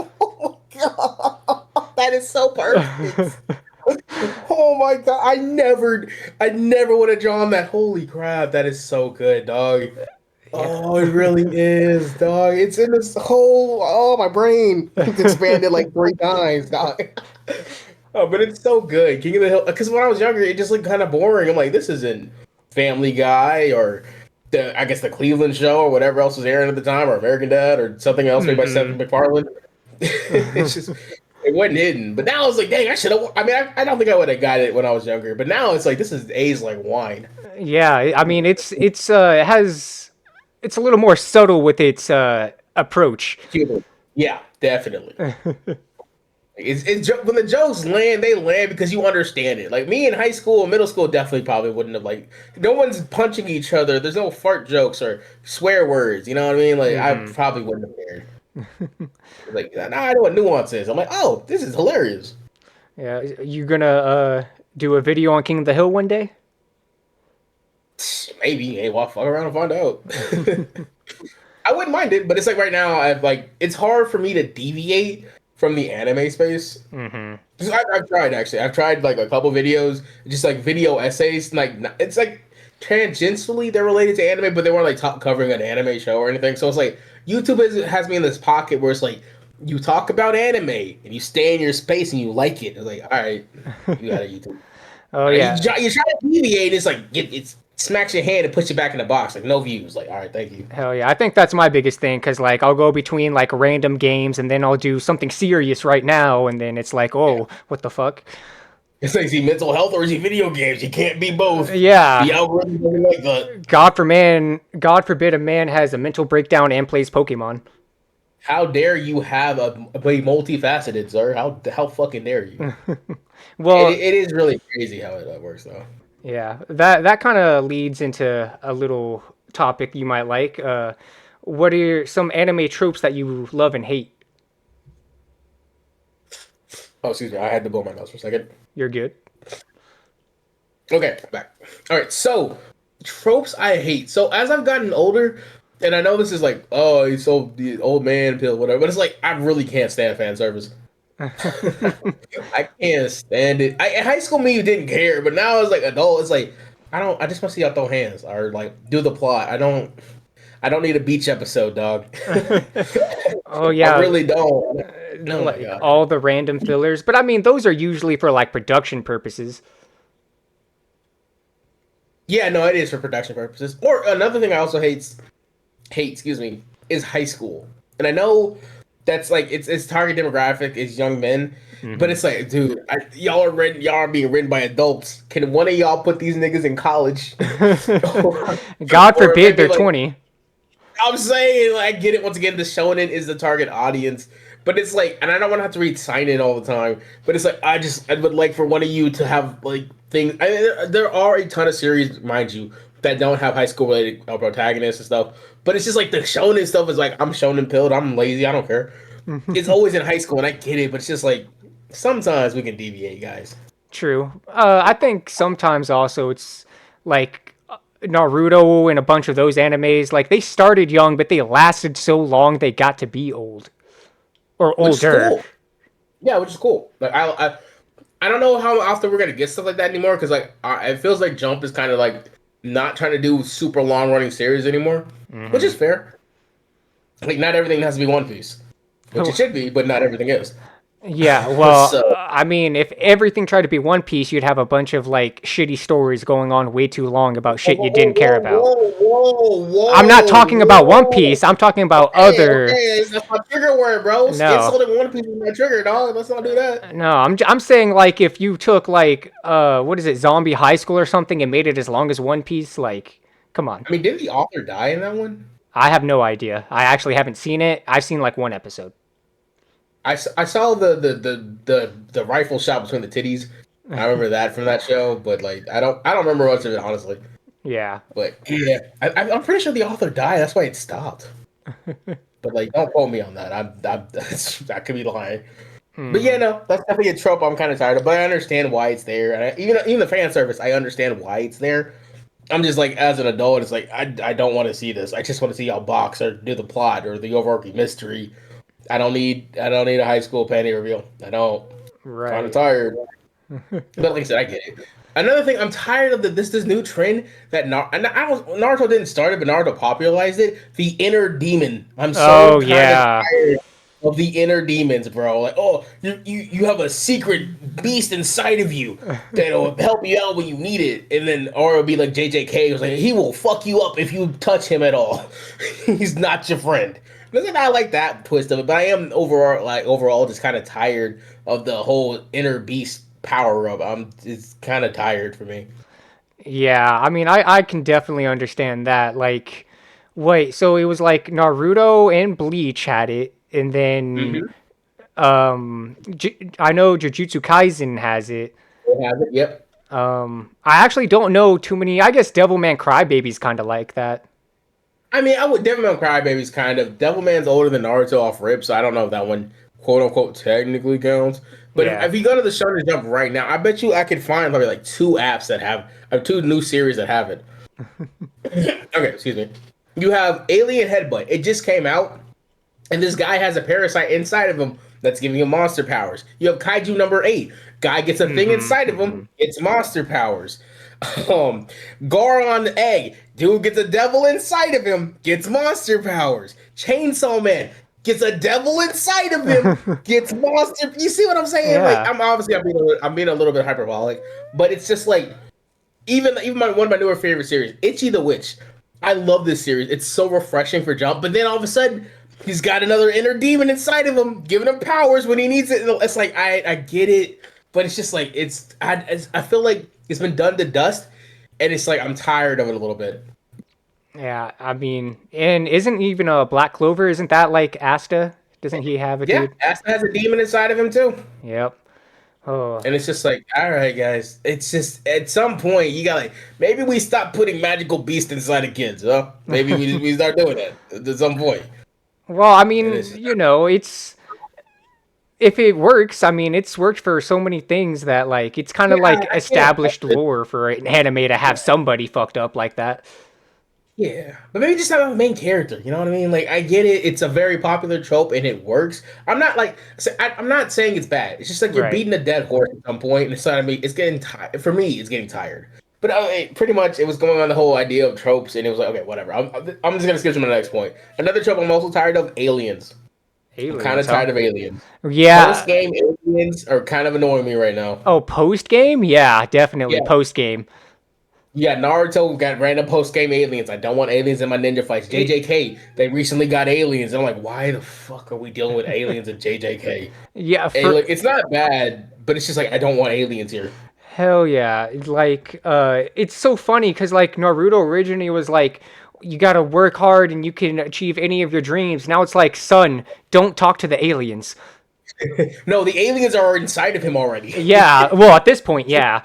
my god. That is so perfect. Oh my god. I never would have drawn that. Holy crap. That is so good, dog. Yeah. Oh, it really is, dog. It's in this whole. Oh, my brain. It's expanded like 3 times, dog. Oh, but it's so good. King of the Hill. Because when I was younger, it just looked kind of boring. I'm like, this isn't Family Guy or I guess the Cleveland Show or whatever else was airing at the time, or American Dad or something else made by Seth Hmm. MacFarlane. It's just it wasn't hidden. But now it's like, dang, I should have. I mean, I don't think I would have got it when I was younger. But now it's like this is aged like wine. Yeah, I mean, it's a little more subtle with its approach. Cuba. Yeah, definitely. When the jokes land, they land because you understand it. Like me in high school and middle school, definitely probably wouldn't have like. No one's punching each other. There's no fart jokes or swear words. You know what I mean? Like I Hmm. probably wouldn't have cared. Like now I know what nuance is. I'm like, oh, this is hilarious. Yeah, you gonna do a video on King of the Hill one day? Maybe. Hey, well, fuck around and find out. I wouldn't mind it, but it's like right now I've like it's hard for me to deviate from the anime space. Hmm. 'Cause I've tried actually. I've tried like a couple videos, just like video essays. Like it's like tangentially they're related to anime, but they weren't like top covering an anime show or anything. So it's like has me in this pocket where it's like you talk about anime and you stay in your space and you like it. It's like all right, you got a YouTube. Oh You yeah, try to deviate. It's like it's smacks your hand and puts you back in the box. Like no views. Like all right, thank you. Hell yeah, I think that's my biggest thing because like I'll go between like random games and then I'll do something serious right now, and then it's like, Yeah. oh, what the fuck? It's like, is he mental health or is he video games? You can't be both. The Yeah, algorithm doesn't like that. God forbid a man has a mental breakdown and plays Pokemon. How dare you have a be multifaceted, sir? How fucking dare you? Well, It is really crazy how it works, though. yeah, that kind of leads into a little topic you might like. What are some anime tropes that you love and hate? Oh, excuse me. I had to blow my nose for a second. You're good. Okay, back. All right. So tropes I hate. So as I've gotten older, and I know this is like, oh, he's so the old man pill, whatever. But it's like I really can't stand fan service. I can't stand it. In high school, me, you didn't care, but now as like adult, it's like I don't. I just want to see y'all throw hands or like do the plot. I don't. I don't need a beach episode, dog. Oh I yeah, really don't. Oh my like god. all the random fillers, but I mean those are usually for like production purposes. Yeah, no, it is for production purposes. Or another thing I also excuse me, is high school. And I know that's like its target demographic is young men, but Hmm. it's like, dude, y'all are being written by adults. Can one of y'all put these niggas in college? God Or forbid maybe they're like 20. I'm saying, like, I get it. Once again, the shonen is the target audience, but it's like, and I don't want to have to read seinen all the time. But it's like, I would like for one of you to have like things. There are a ton of series, mind you, that don't have high school related protagonists and stuff. But it's just like the shonen stuff is like, I'm shonen pilled. I'm lazy. I don't care. It's always in high school, and I get it. But it's just like sometimes we can deviate, guys. True. I think sometimes also it's like Naruto and a bunch of those animes. Like they started young, but they lasted so long they got to be old or Which is older. cool. Yeah, which is cool. Like I don't know how often we're gonna get stuff like that anymore because like it feels like Jump is kind of like not trying to do super long running series anymore, which Hmm. is fair. Like not everything has to be One Piece, which it should be, but not everything is. Yeah, well, So I mean, if everything tried to be One Piece, you'd have a bunch of like shitty stories going on way too long about whoa, shit you whoa, didn't care whoa, about. whoa, I'm not whoa, talking about One whoa. Piece. I'm talking about Okay, other. okay, that's my trigger word, bro. No, Insulting One Piece is my trigger, dog. Let's not do that. no. I'm saying like if you took like what is it, Zombie High School or something and made it as long as One Piece, like, come on. I mean, didn't the author die in that one? I have no idea. I actually haven't seen it. I've seen like one episode. I saw the rifle shot between the titties. I remember that from that show, but like I don't remember much of it honestly. Yeah. But yeah, I'm pretty sure the author died. That's why it stopped. But like, don't quote me on that. I could be lying. But yeah, Hmm. no, that's definitely a trope I'm kind of tired of. But I understand why it's there. And even the fan service, I understand why it's there. I'm just like, as an adult, it's like I don't want to see this. I just want to see y'all box or do the plot or the overarching mystery. I don't need a high school panty reveal. I don't. Kind of Right. tired. But like I said, I get it. Another thing, I'm tired of this new trend that Naruto didn't start it, but Naruto popularized it. The inner demon. I'm so Oh kind of yeah. tired of the inner demons, bro. Like, oh, you have a secret beast inside of you that'll help you out when you need it, and then or it'll be like JJK was like, he will fuck you up if you touch him at all. He's not your friend. Listen, I like that twist of it, but I am overall just kind of tired of the whole inner beast power up. It's kind of tired for me. Yeah, I mean, I can definitely understand that. Like, wait, so it was like Naruto and Bleach had it, and then Mm-hmm. I know Jujutsu Kaisen has it. They have it. Yep. I actually don't know too many. I guess Devilman Crybaby's kind of like that. I mean, I would Devilman Crybaby's kind of Devilman's older than Naruto off rip, so I don't know if that one quote unquote technically counts. But Yeah. if you go to the Shonen Jump right now, I bet you I could find probably like two apps that have two new series that have it. Okay, excuse me. You have Alien Headbutt. It just came out, and this guy has a parasite inside of him that's giving him monster powers. You have Kaiju number 8. Guy gets a thing Mm-hmm. inside of him. Mm-hmm. It's monster powers. Um, Goron the egg. Dude gets a devil inside of him. Gets monster powers. Chainsaw Man gets a devil inside of him. Gets monster. You see what I'm saying? Like Yeah. I'm being a little bit hyperbolic, but it's just like one of my newer favorite series, Itchy the Witch. I love this series. It's so refreshing for Jump, but then all of a sudden he's got another inner demon inside of him, giving him powers when he needs it. It's like I get it, but it's just like I feel like it's been done to dust, and it's like I'm tired of it a little bit. Yeah, I mean, and isn't even a Black Clover? Isn't that like Asta? Doesn't he have a Yeah, dude? Asta has a demon inside of him too. Yep. Oh, And it's just like, all right, guys. It's just at some point you got like maybe we stop putting magical beasts inside of kids, huh? Maybe we start doing that at some point. well, I And mean, it's it's if it works. I mean, it's worked for so many things that like it's kind of yeah, like I can't. established lore for an anime to have somebody fucked up like that. Yeah, but maybe just have a main character. You know what I mean? Like I get it. It's a very popular trope and it works. I'm not like I'm not saying it's bad. It's just like you're Right. beating a dead horse at some point, and it's not. I mean, it's getting tired. For me, it's getting tired. But pretty much, it was going on the whole idea of tropes, and it was like, okay, whatever. I'm just gonna skip to the next point. Another trope I'm also tired of: aliens. I'm kind Aliens, of huh? tired of aliens. Post Yeah. game aliens are kind of annoying me right now. Oh, post game? Yeah, definitely Yeah, post game. yeah. Naruto got random post game aliens. I don't want aliens in my ninja fights. JJK, they recently got aliens. And I'm like, why the fuck are we dealing with aliens in JJK? Yeah, And for like, it's not bad, but it's just like I don't want aliens here. hell yeah. Like it's so funny cuz like Naruto originally was like you got to work hard and you can achieve any of your dreams. Now it's like, son, don't talk to the aliens. No, the aliens are inside of him already. Yeah, well, at this point, yeah.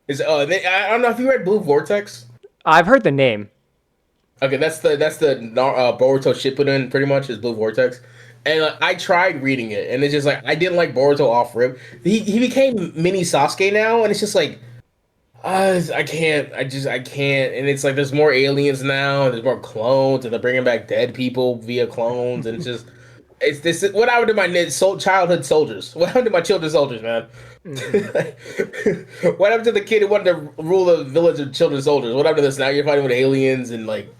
I don't know if you read Blue Vortex. I've heard the name. Okay, that's the Boruto Shippuden pretty much is Blue Vortex, and I tried reading it, and it's just like I didn't like Boruto off rip. He became mini Sasuke now, and it's just like I can't, I can't, and it's like there's more aliens now, and there's more clones, and they're bringing back dead people via clones, and it's just it's this what happened to my childhood soldiers? What happened to my children's soldiers, man? Hmm. What happened to the kid who wanted to rule the village of children's soldiers? What happened to this? Now you're fighting with aliens and like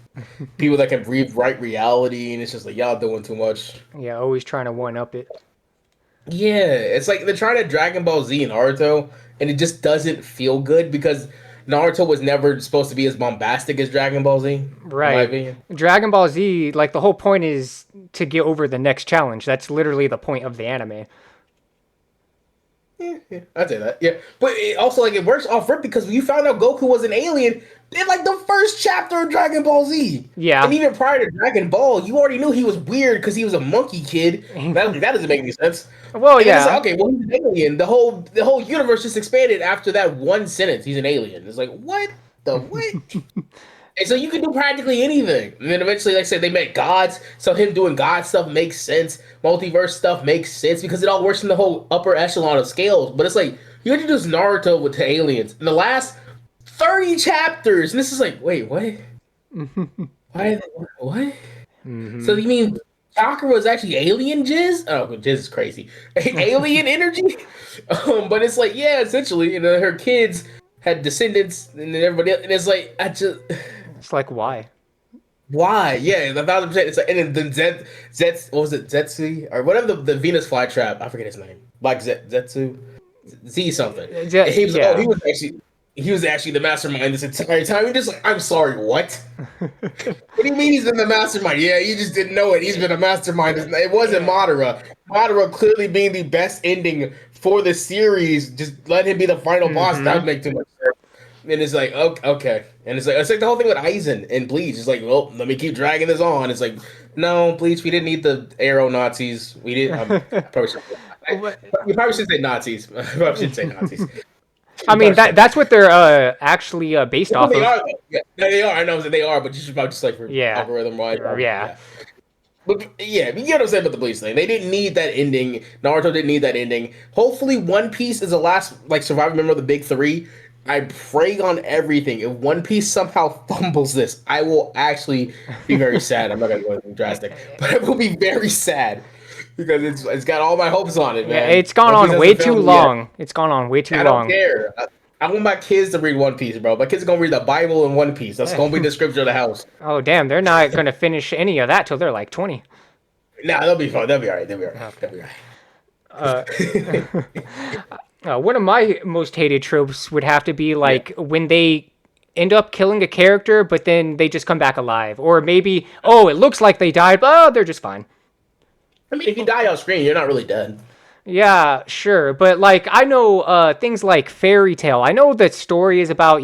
people that can rewrite reality, and it's just like y'all doing too much. Yeah, always trying to one up it. Yeah, it's like they're trying to Dragon Ball Z Naruto, and it just doesn't feel good because Naruto was never supposed to be as bombastic as Dragon Ball Z, in my Right. opinion. Dragon Ball Z, like the whole point is to get over the next challenge. That's literally the point of the anime. Yeah, I'd say that. Yeah, but it also like it works off rip because when you found out Goku was an alien in like the first chapter of Dragon Ball Z, and Yeah. even prior to Dragon Ball, you already knew he was weird because he was a monkey kid. That doesn't make any sense. Well, And it's like, yeah. okay, well he's an alien. The whole universe just expanded after that one sentence. He's an alien. It's like what the what? And so you can do practically anything. And then eventually, like I said, they met gods. So him doing god stuff makes sense. Multiverse stuff makes sense because it all works in the whole upper echelon of scales. But it's like you introduce Naruto with the aliens in the last 30 chapters, and this is like, wait, what? Why? What? So Hmm. you mean Chakra was actually alien jizz? Oh, well, jizz is crazy. Alien energy? But it's like, yeah, essentially, her kids had descendants, and then everybody else, and it's like, I just. It's like why? Why? Yeah, 1,000%. It's like, and then what was it, Zetsu or whatever the Venus flytrap? I forget his name. Like Zetsu, Z something. And he was oh Yeah. he was actually the mastermind this entire time. You're just like, I'm sorry, what? What do you mean he's been the mastermind? Yeah, you just didn't know it. He's been a mastermind. It wasn't Yeah. Madara. Madara clearly being the best ending for the series. Just let him be the final boss. That Hmm. would make too much sense. And it's like, okay. And it's like the whole thing with Aizen and Bleach. It's like, well, let me keep dragging this on. It's like, no, Bleach, we didn't need the arrow Nazis. We didn't. I probably should. What- You probably should say Nazis. I probably should say Nazis. I You mean probably that should. that's what they're actually based Well, off they of. are. Though. Yeah, they are. I know that they are, but you should probably just like for Yeah. algorithm wise. Yeah. Yeah. But yeah, you get what I'm saying about the Bleach thing. They didn't need that ending. Naruto didn't need that ending. Hopefully, One Piece is the last like surviving member of the big three. I pray on everything. If One Piece somehow fumbles this, I will actually be very sad. I'm not gonna go anything drastic, but I will be very sad because it's got all my hopes on it, Yeah, man. it's gone One Piece on way hasn't too failed me yet. long. It's gone on way too I don't long. care. I want my kids to read One Piece, bro. My kids are gonna read the Bible in One Piece. That's gonna be the scripture of the house. Oh damn, they're not gonna finish any of that till they're like 20. Nah, they'll be fine. They'll be all right. They'll be all right. They'll Okay. be all Uh, right. One of my most hated tropes would have to be Yeah. like when they end up killing a character, but then they just come back alive, or maybe oh, it looks like they died, but oh, they're just fine. I mean, if you die off screen, you're not really dead. Yeah, sure, but like I know things like Fairy Tale. I know that story is about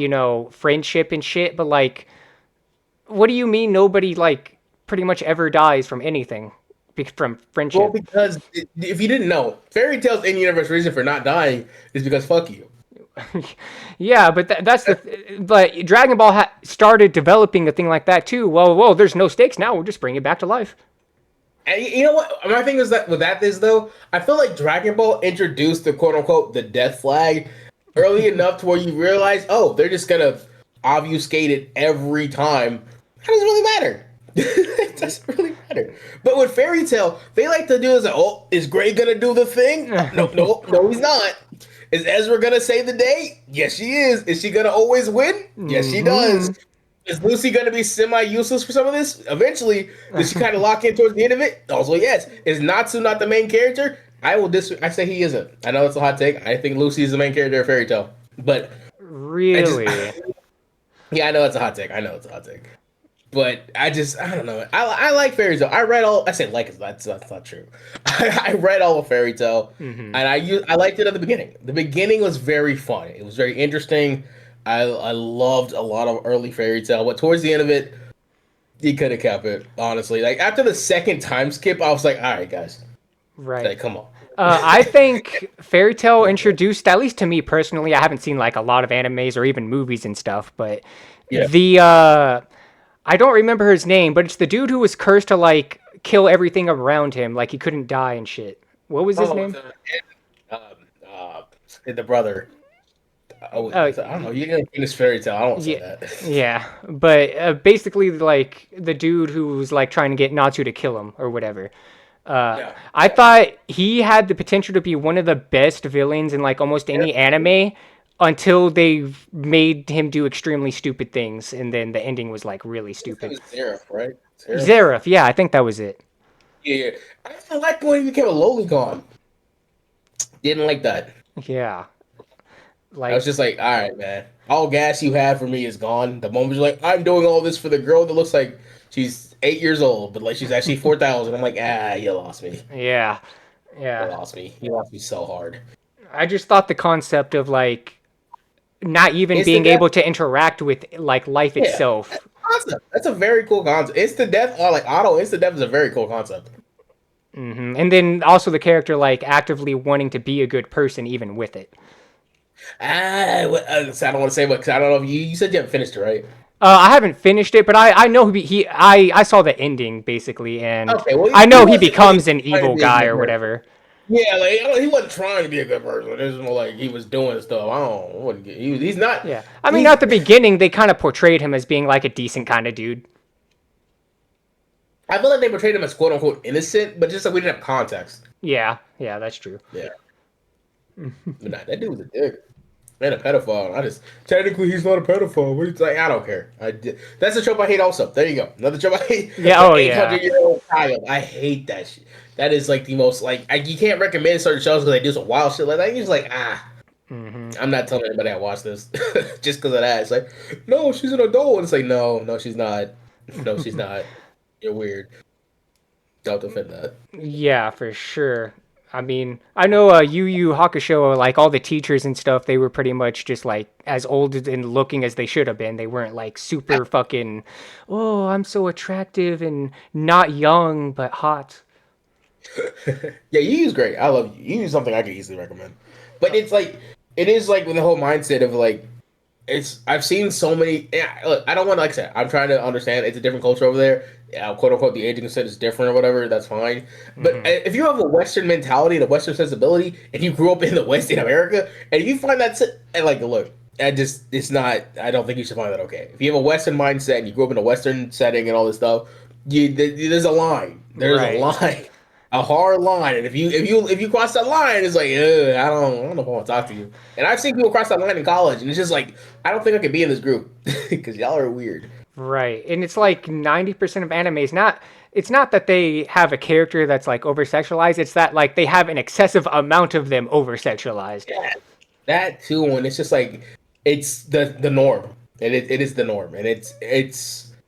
friendship and shit, but like, what do you mean nobody like pretty much ever dies from anything from Well, friendship? because if you didn't know, fairy tales in universe reason for not dying is because fuck you. Yeah, but that's but Dragon Ball started developing a thing like that too. Well, there's no stakes now. We'll just bring it back to life. And you know what? My thing is that with that is though, I feel like Dragon Ball introduced the quote unquote the death flag early enough to where you realize, oh, they're just gonna obfuscate it every time. That doesn't really matter. It doesn't really matter. But with Fairy Tale, they like to do is like, oh, is Gray gonna do the thing? No, no, no, he's not. Is Ezra gonna save the day? Yes, she is. Is she gonna always win? Yes, she Hmm. does. Is Lucy going to be semi-useless for some of this? Eventually, does she kind of lock in towards the end of it? Also, yes. Is Natsu not the main character? I say he isn't. I know it's a hot take. I think Lucy is the main character of Fairy Tale, but I just Really? yeah, I know it's a hot take. I know it's a hot take, but I don't know. I like Fairy Tale. I read all. I say like that's not true. I read all of Fairy Tale, Hmm. and I liked it at the beginning. The beginning was very fun. It was very interesting. I loved a lot of early Fairy Tale, but towards the end of it, he could have kept it. Honestly, like after the second time skip, I was like, all right, guys, Right. like come on. I think Fairy Tale introduced, at least to me personally, I haven't seen like a lot of animes or even movies and stuff, but Yeah. the I don't remember his name, but it's the dude who was cursed to like kill everything around him, like he couldn't die and shit. What was his Oh, name? um, uh, the brother. Oh, Uh, I don't know. You didn't finish Fairy Tale. I won't say yeah, that. yeah, but basically like the dude who was like trying to get Natsu to kill him or whatever. Uh, Yeah. I thought he had the potential to be one of the best villains in like almost any anime until they made him do extremely stupid things, and then the ending was like really It stupid. was Seraph, right? Seraph. Zeref, yeah, I think that was it. Yeah, yeah. I didn't like when he became a lolicon. Didn't like that. Yeah, I was like just like, all right, man. All gas you had for me is gone. The moment you're like, I'm doing all this for the girl that looks like she's 8 years old, but like she's actually 4,000. I'm like, you lost me. yeah, You yeah. lost me. You lost me so hard. I just thought the concept of like not even Instant being death. able to interact with like life Yeah, that's itself. a concept. That's a very cool concept. Instant death, or like auto instant death, is a very cool concept. And then also the character like actively wanting to be a good person even with it. So I don't want to say what because I don't know if you said you haven't finished it, right? I haven't finished it, but I know I saw the ending basically, and Okay, well I he know he wasn't really becomes an trying to evil be a guy good or person. whatever. Yeah, like I don't, he wasn't trying to be a good person. It was more like he was doing stuff. I wouldn't get. He's not. Yeah, I mean He's. at the beginning they kind of portrayed him as being like a decent kind of dude. I feel like they portrayed him as quote unquote innocent, but just like we didn't have context. Yeah, yeah, that's true. Yeah, but nah, that dude was a dick. And a pedophile. I just technically he's not a pedophile. What do you like? I don't care. That's a trope I hate. Also, there you go. Another trope I hate. Yeah, The oh eight yeah. hundred year old child. I hate that shit. That is like the most like you can't recommend certain shows because they do some wild shit like that. You're just like Hmm. I'm not telling anybody I watch this just because of that. It's like no, she's an adult. It's like no, no, she's not. No, she's not. You're weird. Don't defend that. Yeah, for sure. I mean, I know Yu Yu Hakusho, like all the teachers and stuff, they were pretty much just like as old and looking as they should have been. They weren't like super fucking, oh, I'm so attractive and not young but hot. Yeah, you use great. I love you. You use something I could easily recommend. But it's like it is like with the whole mindset of like it's I've seen so many yeah, look, I don't want to like I said, I'm trying to understand it's a different culture over there. Yeah, quote unquote the aging set is different or whatever, that's fine. But Hmm. if you have a Western mentality and a Western sensibility and you grew up in the West in America and you find that and like look, I just it's not I don't think you should find that okay. If you have a Western mindset and you grew up in a Western setting and all this stuff, there's a line. There's a Right. line. A hard line, and if you cross that line, it's like I don't know if I want to talk to you. And I've seen people cross that line in college, and it's just like I don't think I could be in this group because y'all are weird. Right. And it's like 90% of animes not it's not that they have a character that's like over sexualized, it's that like they have an excessive amount of them over sexualized. Yeah, That too, and it's just like it's the norm, and it is the norm, and it's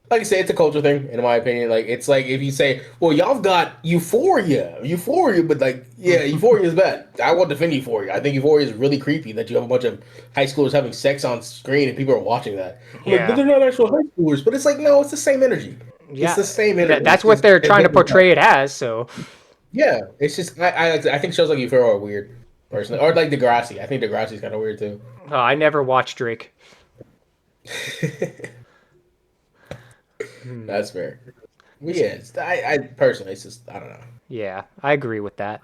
like I say, it's a culture thing, in my opinion. Like it's like if you say, "Well, y'all have got Euphoria," but like, yeah, Euphoria is bad. I won't defend Euphoria. I think Euphoria is really creepy that you have a bunch of high schoolers having sex on screen and people are watching that. I'm like, but Yeah. they're not actual high schoolers. But it's like, no, it's the same energy. It's the Yeah. same energy. That's It's what just they're it trying to doesn't help. portray it as. So, Yeah, it's just I think shows like Euphoria are weird, personally, or like Degrassi. I think Degrassi's kind of weird too. I never watched Drake. That's fair. Well, yeah, I personally, it's just I don't know. Yeah, I agree with that.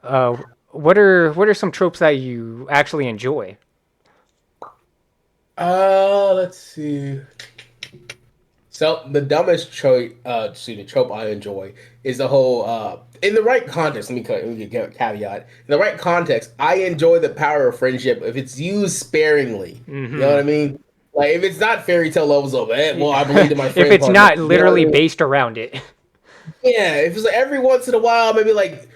Uh, what are some tropes that you actually enjoy? Let's see. So the dumbest trope I enjoy is the whole in the right context. Let me get a caveat. In the right context, I enjoy the power of friendship if it's used sparingly. You know what Hmm. I mean? Like if it's not fairy tale levels of well, I believed in my If friend it's partner. not You know what I literally mean? based around it. Yeah, if it's like every once in a while, maybe like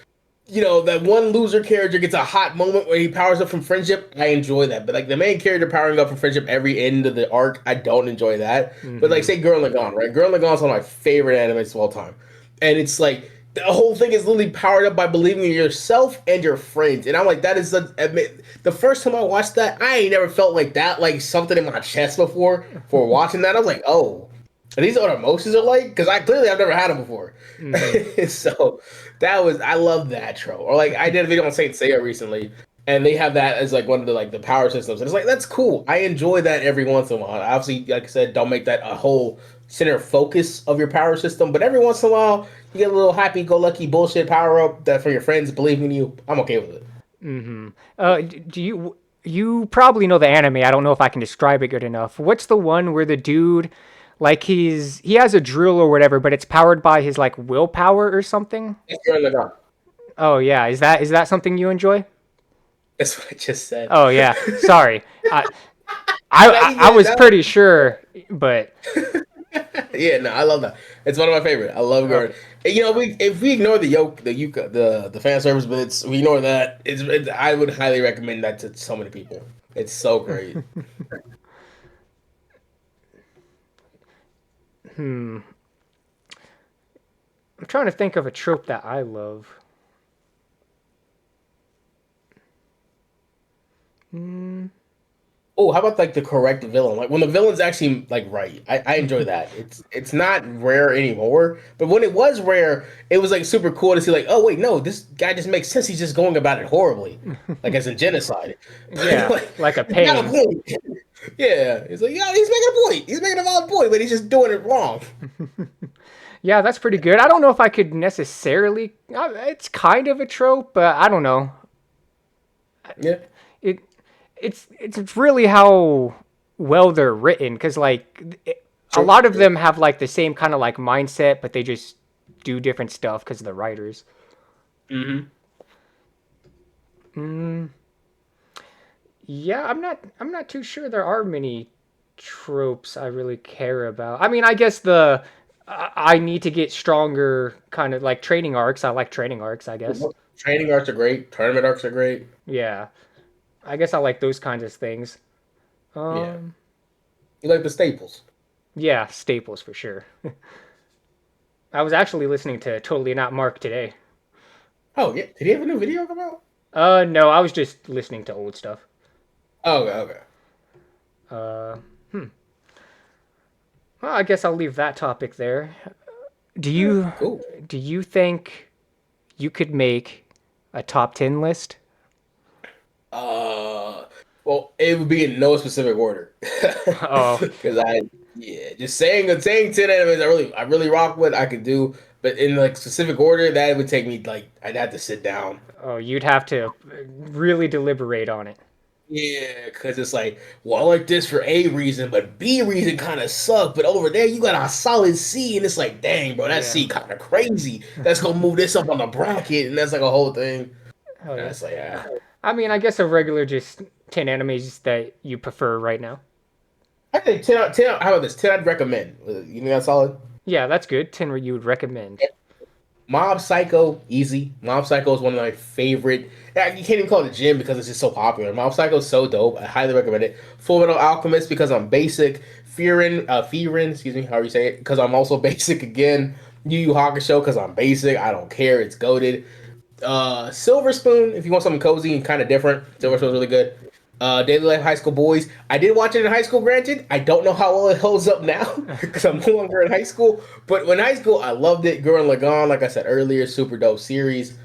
that one loser character gets a hot moment where he powers up from friendship. I enjoy that, but like the main character powering up from friendship every end of the arc, I don't enjoy that. But like, Hmm. say Girl Lagann, right? Girl Lagann is one of my favorite animes of all time, and it's like the whole thing is literally powered up by believing in yourself and your friends. And I'm like, that is the first time I watched that, I ain't never felt like that, like something in my chest before for watching that. I was like, oh. And these are what emotions are like because I've never had them before, Hmm. so that was I love that trope. Or like I did a video on Saint Seiya recently, and they have that as like one of the power systems, and it's like that's cool. I enjoy that every once in a while. Obviously, like I said, don't make that a whole center focus of your power system, but every once in a while you get a little happy-go-lucky bullshit power up that for your friends believing in you. I'm okay with it. Hmm. Do you probably know the anime? I don't know if I can describe it good enough. What's the one where the dude, like he has a drill or whatever, but it's powered by his like willpower or something? It's your the Oh yeah, is that something you enjoy? That's what I just said. Oh yeah, sorry. I I But I I yeah, was pretty sure, but yeah, no, I love that. It's one of my favorite. I love Gurren. okay. And, we if we ignore the yoke, the yuka, the fan service bits, we ignore that. I would highly recommend that to so many people. It's so great. Hmm. I'm trying to think of a trope that I love. Hmm. Oh, how about like the correct villain? Like when the villain's actually like right. I enjoy that. It's not rare anymore, but when it was rare, it was like super cool to see like, oh wait, no, this guy just makes sense. He's just going about it horribly, like as in genocide. But Yeah, like, like a he's got a pain. point. Yeah, it's like yeah, he's making a point. He's making a valid point, but he's just doing it wrong. Yeah, that's pretty good. I don't know if I could necessarily. It's kind of a trope, but I don't know. Yeah, It it's really how well they're written because like a true, lot of true. them have like the same kind of like mindset, but they just do different stuff because of the writers. Hmm. Mm, yeah, I'm not too sure there are many tropes I really care about. I mean, I guess I need to get stronger kind of like training arcs. I like training arcs, I guess. Training arcs are great. Tournament arcs are great. Yeah. I guess I like those kinds of things. Yeah, Um you like the staples. yeah, staples for sure. I was actually listening to Totally Not Mark today. Oh yeah, did he have a new video come out? No, I was just listening to old stuff. Oh, okay, okay. Uh hmm. Well, I guess I'll leave that topic there. Do Yeah, you cool. do you think you could make a top 10 list? Uh, well, it would be in no specific order, Oh, because yeah, just saying 10 animes I really rock with I could do, but in like specific order that would take me like I'd have to sit down. oh, you'd have to really deliberate on it. Yeah, because it's like, well, I like this for A reason, but B reason kind of suck. But over there, you got a solid C, and it's like, dang, bro, that Yeah. C kind of crazy. That's gonna move this up on the bracket, and that's like a whole thing. Oh And yeah. it's like, yeah. I mean, I guess a regular just 10 animes that you prefer right now. I think 10. How about this? 10 I'd recommend. You think that's solid? Yeah, that's good. 10 you would recommend. Mob Psycho, easy. Mob Psycho is one of my favorite. Yeah, you can't even call it a gym because it's just so popular. Mob Psycho is so dope. I highly recommend it. Full Metal Alchemist because I'm basic. Fearin, excuse me, how you say it? Because I'm also basic again. Yu Yu Hakusho because I'm basic. I don't care. It's goaded. Silver Spoon if you want something cozy and kind of different. Silver Spoon's really good. Daily Life High School Boys. I did watch it in high school, granted. I don't know how well it holds up now because I'm no longer in high school. But when high school, I loved it. Gurren Lagann, like I said earlier, super dope series.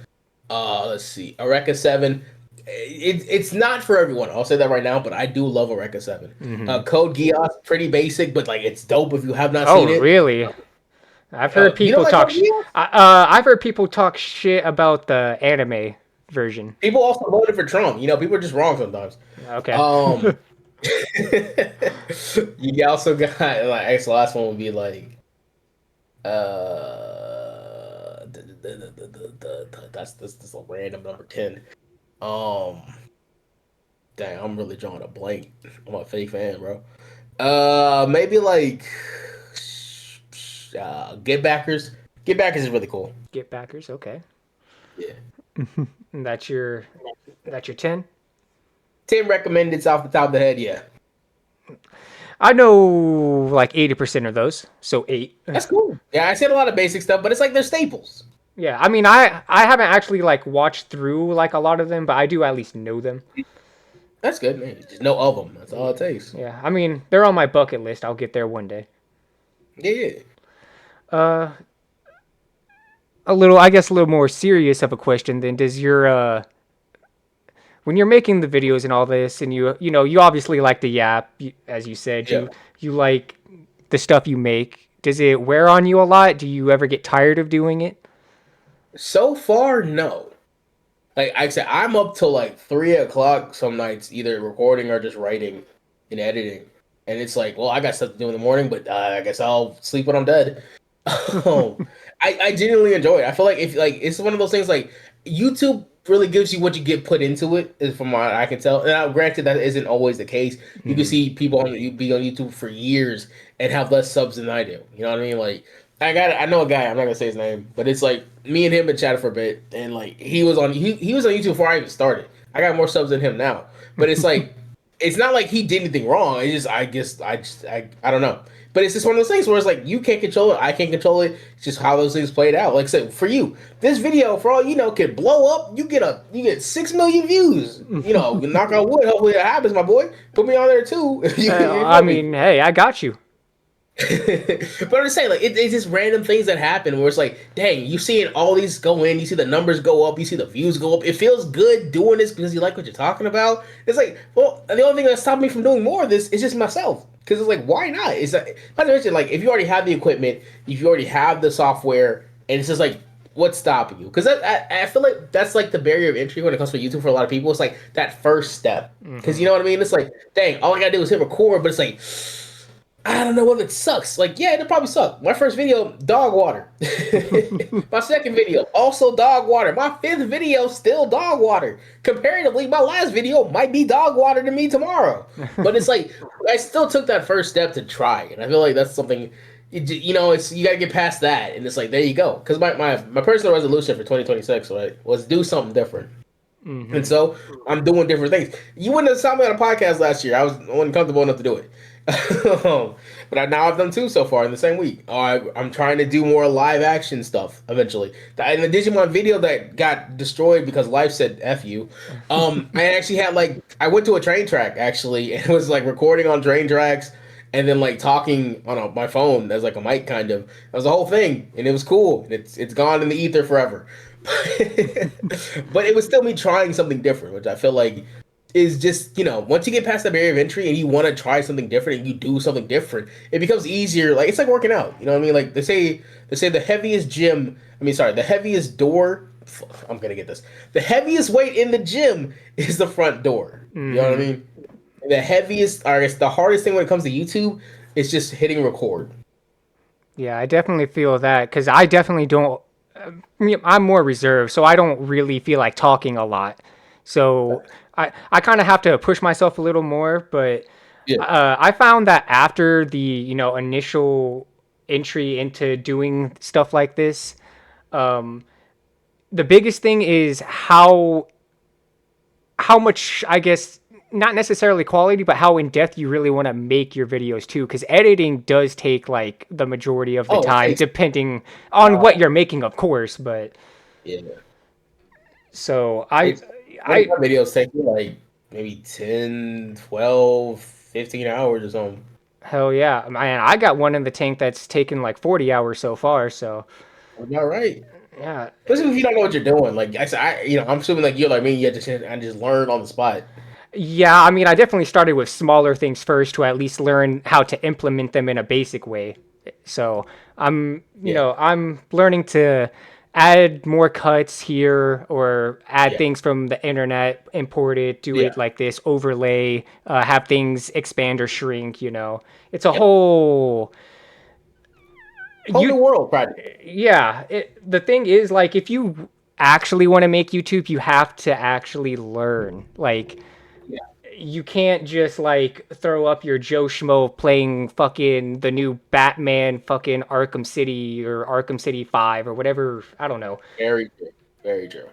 Let's see. Eureka 7. It's not for everyone. I'll say that right now, but I do love Eureka 7. Hmm. Code Geass, pretty basic, but like it's dope if you have not Oh, seen it. really? I've heard You don't people like talk. Code Geass? I've heard people talk shit about the anime version. People also voted for Trump. People are just wrong sometimes. Okay. Um, you also got like I guess the last one would be like that's a random number 10. Um, dang, I'm really drawing a blank. I'm a fake fan, bro. Maybe like Get Backers. Get Backers is really cool. Get backers. Okay. Yeah. And that's your 10. 10 recommended off the top of the head. Yeah, I know like 80% of those, so 8. that's cool. Yeah, I said a lot of basic stuff, but it's like they're staples. Yeah, I mean, I haven't actually like watched through like a lot of them, but I do at least know them. That's good, man. You just know of them. That's all it takes. Yeah, I mean, they're on my bucket list. I'll get there one day. Yeah. Uh, I guess, a little more serious of a question then. Does your when you're making the videos and all this, and you obviously like to yap, as you said, Yeah. you like the stuff you make. Does it wear on you a lot? Do you ever get tired of doing it? So far, no. Like I said, I'm up till like 3 o'clock some nights, either recording or just writing and editing. And it's like, well, I got stuff to do in the morning, but I guess I'll sleep when I'm dead. Um, I genuinely enjoy it. I feel like if like it's one of those things like YouTube really gives you what you get put into it, is from what I can tell. And granted, that isn't always the case. You can Hmm. see people you be on YouTube for years and have less subs than I do. You know what I mean? Like I know a guy. I'm not gonna say his name, but it's like me and him been chatting for a bit, and like he was on YouTube before I even started. I got more subs than him now, but it's like it's not like he did anything wrong. It's just I guess I don't know. But it's just one of those things where it's like you can't control it, I can't control it. It's just how those things played out. Like I said, for you, this video, for all you know, could blow up. You get 6 million views. Knock on wood. Hopefully that happens, my boy. Put me on there too. You I feel me? mean, hey, I got you. But I'm just saying, like, it's just random things that happen where it's like, dang, you seeing all these go in, you see the numbers go up, you see the views go up. It feels good doing this because you like what you're talking about. It's like, well, the only thing that stopped me from doing more of this is just myself. Because it's like, why not? It's like, not to mention, like, if you already have the equipment, if you already have the software, and it's just like, what's stopping you? Because I feel like that's like the barrier of entry when it comes to YouTube for a lot of people. It's like that first step. Because you Hmm. know what I mean? It's like, dang, all I gotta do is hit record, but it's like, I don't know whether it sucks. Like, yeah, it'll probably suck. My first video, dog water. My second video, also dog water. My fifth video, still dog water. Comparatively, my last video might be dog water to me tomorrow. But it's like, I still took that first step to try. And I feel like that's something, it's you got to get past that. And it's like, there you go. Because my personal resolution for 2026, right, was do something different. And Hmm. so I'm doing different things. You wouldn't have saw me on a podcast last year. I wasn't comfortable enough to do it. Now I've done two so far in the same week. I'm trying to do more live action stuff eventually. In the Digimon video that got destroyed because Life said "f you," I actually had like I went to a train track actually and was like recording on train tracks and then like talking on my phone as like a mic kind of. That was the whole thing and it was cool. It's gone in the ether forever. But it was still me trying something different, which I feel like is just once you get past the barrier of entry and you want to try something different and you do something different, it becomes easier. Like it's like working out. You know what I mean? Like they say the heaviest gym. I mean, sorry, the heaviest door. I'm gonna get this. The heaviest weight in the gym is the front door. You know what I Hmm. mean? The heaviest, or I guess the hardest thing when it comes to YouTube is just hitting record. Yeah, I definitely feel that because I definitely don't. I'm more reserved, so I don't really feel like talking a lot. So I kind of have to push myself a little more. But Yeah. I found that after the initial entry into doing stuff like this, The biggest thing is how much, I guess, not necessarily quality, but how in depth you really want to make your videos too, because editing does take like the majority of the Oh, it time, takes depending on what uh, you're making, of course. But yeah. so It's one of I my videos take me like maybe 10, 12, 15 hours or something. hell yeah, man, I got one in the tank that's taken like 40 hours so far. So All right. yeah, Especially if you don't know what you're doing. Like I said, I'm assuming like you're like me. You just I just learned on the spot. yeah. I mean, I definitely started with smaller things first to at least learn how to implement them in a basic way. So Yeah, I'm learning to add more cuts here or add yeah, things from the internet, import it, do yeah. it like this, overlay, have things expand or shrink. It's a Yep. whole Whole you new world, practically. yeah. The thing is, like, if you actually want to make YouTube, you have to actually learn. Like, Yeah. you can't just like throw up your Joe Schmo playing fucking the new Batman fucking Arkham City or Arkham City 5 or whatever. I don't know. Very true. Very true.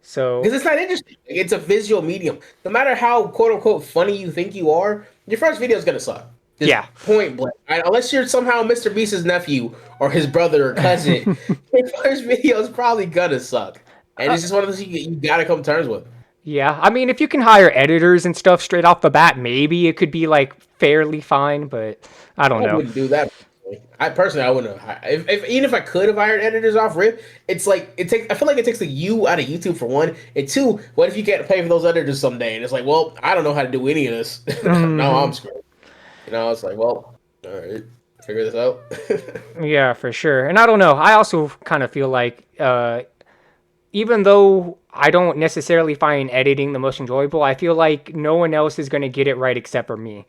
So, Because it's not interesting. Like, it's a visual medium. No matter how quote unquote funny you think you are, your first video is gonna suck. yeah. Just point blank. Right? Unless you're somehow Mr. Beast's nephew or his brother or cousin, your first video is probably gonna suck. And it's just one of those you gotta come to terms with. Yeah. I mean, if you can hire editors and stuff straight off the bat, maybe it could be like fairly fine, but I don't I know. wouldn't do that. I personally, I wouldn't have. If even if I could have hired editors off rip, it's like it takes. I feel like it takes the you out of YouTube for one, and two. What if you can't pay for those editors someday? And it's like, well, I don't know how to do any of this. No, I'm Hmm. screwed. It's like, well, all right, figure this out. Yeah, for sure. And I don't know. I also kind of feel like even though I don't necessarily find editing the most enjoyable, I feel like no one else is going to get it right except for me.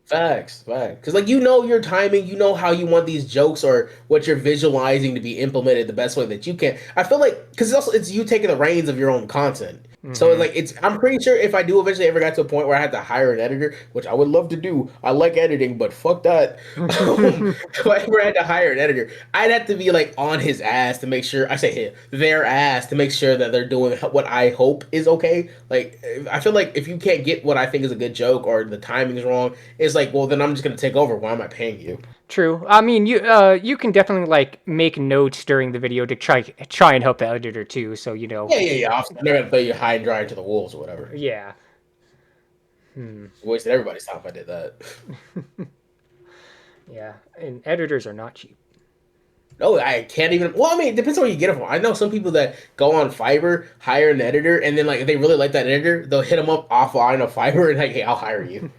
Facts, facts. Because like your timing, you know how you want these jokes or what you're visualizing to be implemented the best way that you can. I feel like because it's you taking the reins of your own content. So Hmm. like it's I'm pretty sure if I do eventually ever got to a point where I had to hire an editor, which I would love to do. I like editing, but fuck that. If I ever had to hire an editor, I'd have to be like on his ass to make sure I say him, their ass to make sure that they're doing what I hope is okay. Like I feel like if you can't get what I think is a good joke or the timing's wrong, it's like, well, then I'm just gonna take over. Why am I paying you? True. I mean, you can definitely like make notes during the video to try and help the editor too. So Yeah, yeah, yeah. I'm not gonna throw you high and dry to the wolves or whatever. yeah. Hmm. Wasted everybody's time if I did that. Yeah. And editors are not cheap. No, I can't even. Well, I mean, it depends on where you get it from. I know some people that go on Fiverr, hire an editor, and then like if they really like that editor, they'll hit them up offline of Fiverr and like, hey, I'll hire you.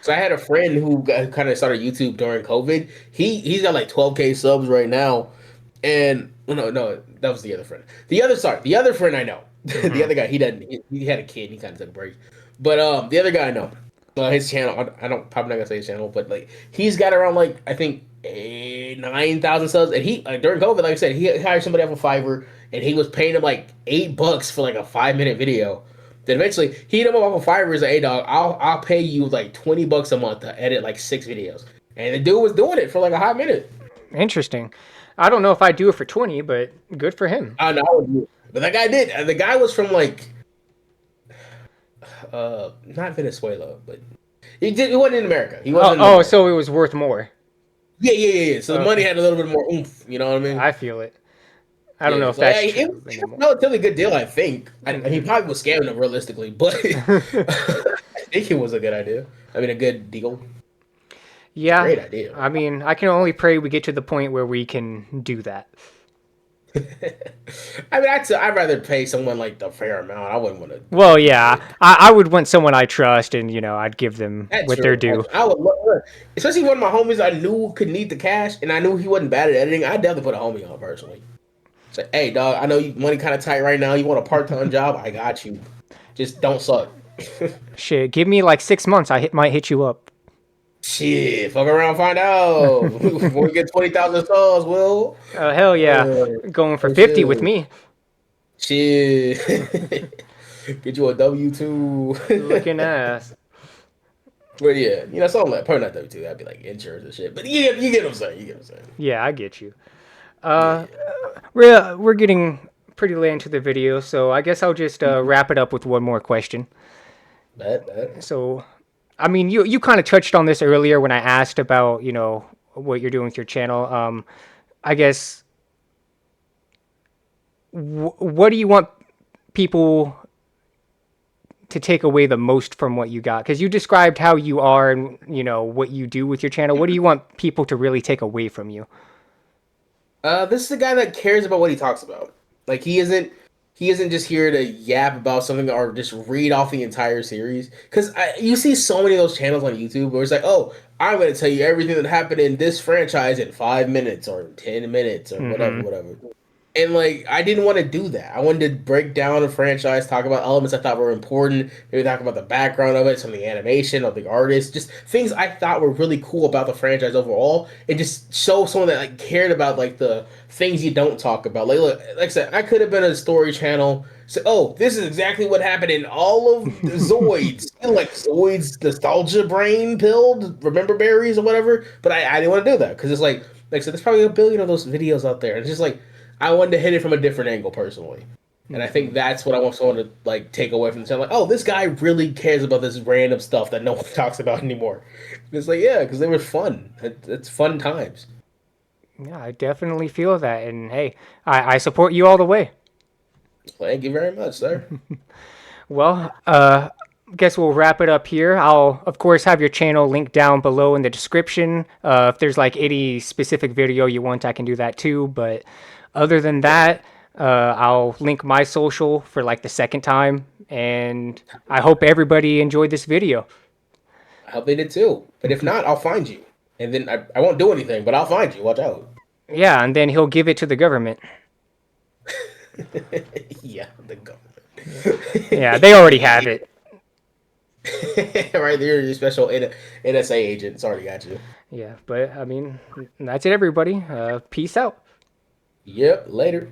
So I had a friend who kind of started YouTube during COVID. He's got like 12K subs right now, and no, that was the other friend. The other friend I know, the Hmm. other guy he doesn't he had a kid. He kind of took a break, but the other guy I know, his channel I don't probably not gonna say his channel, but like he's got around like I think 9,000 subs, and he during COVID, like I said, he hired somebody off of Fiverr, and he was paying him like $8 for like a 5 minute video. Then eventually he hit him up off of Fiverr. He's like, "Hey dog, I'll pay you like $20 a month to edit like 6 videos." And the dude was doing it for like a hot minute. Interesting. I don't know if I'd do it for 20, but good for him. I know, I would do it. But that guy did. The guy was from like not Venezuela, but he wasn't in America. He Oh, wasn't in oh, America. so it was worth more. Yeah, yeah, yeah, yeah. So the money Okay. had a little bit more oomph. You know what I mean? I feel it. I don't know Yeah. if So yeah, that's it was true a anymore. relatively good deal. I think. He Hmm. probably was scamming them realistically, but I think it was a good idea. I mean, a good deal. It's a Yeah. great idea. I mean, I can only pray we get to the point where we can do that. I mean, I'd rather pay someone like the fair amount. I wouldn't want to Well, do yeah, it. I would want someone I trust, and I'd give them That's what they're true. due. I would love, especially one of my homies I knew could need the cash, and I knew he wasn't bad at editing. I'd definitely put a homie on personally. Say, hey, dog, I know you money kind of tight right now. You want a part time job? I got you. Just don't suck. Shit, give me like 6 months. Might hit you up. Shit, fuck around, find out. When we get 20,000 stars, Will. Hell yeah, Uh, going for oh 50 with shit, me. shit. Get you a W-2. Looking ass. But yeah, something like probably not W-2. That'd be like insurance and shit. But you get what I'm saying. You get what I'm saying. Yeah, I get you. Uh, Yeah. we're getting pretty late into the video, so I guess I'll just wrap it up with one more question. That. So, I mean, you kind of touched on this earlier when I asked about what you're doing with your channel. I guess what do you want people to take away the most from what you got? Because you described how you are and what you do with your channel. What do you want people to really take away from you? This is a guy that cares about what he talks about. Like he isn't just here to yap about something or just read off the entire series. Because you see so many of those channels on YouTube where it's like, oh, I'm going to tell you everything that happened in this franchise in 5 minutes or 10 minutes or whatever, Mm-hmm. whatever. And like, I didn't want to do that. I wanted to break down a franchise, talk about elements I thought were important, maybe talk about the background of it, some of the animation of the artist, just things I thought were really cool about the franchise overall, and just show someone that like cared about like the things you don't talk about. Like, look, like I said, I could have been a story channel. So, oh, this is exactly what happened in all of Zoids, like Zoids nostalgia brain pilled, remember berries or whatever. But I didn't want to do that because it's like I said, there's probably a billion of those videos out there. It's just like I wanted to hit it from a different angle personally. And I think Mm-hmm. that's what I want someone to like take away from the channel. Like, oh, this guy really cares about this random stuff that no one talks about anymore. And it's like, yeah, because they were fun. It's fun times. Yeah, I definitely feel that, and hey, I support you all the way. Thank you very much, sir. Well, guess we'll wrap it up here. I'll, of course, have your channel linked down below in the description. If there's like any specific video you want, I can do that too. But other than that, I'll link my social for like the second time. And I hope everybody enjoyed this video. I hope they did too. But if not, I'll find you. And then I won't do anything, but I'll find you. Watch out. Yeah, and then he'll give it to the government. Yeah, the government. Yeah, they already have it. Right there, your special NSA agent. It's already got you. Yeah, but I mean, that's it, everybody. Peace out. Yep, later.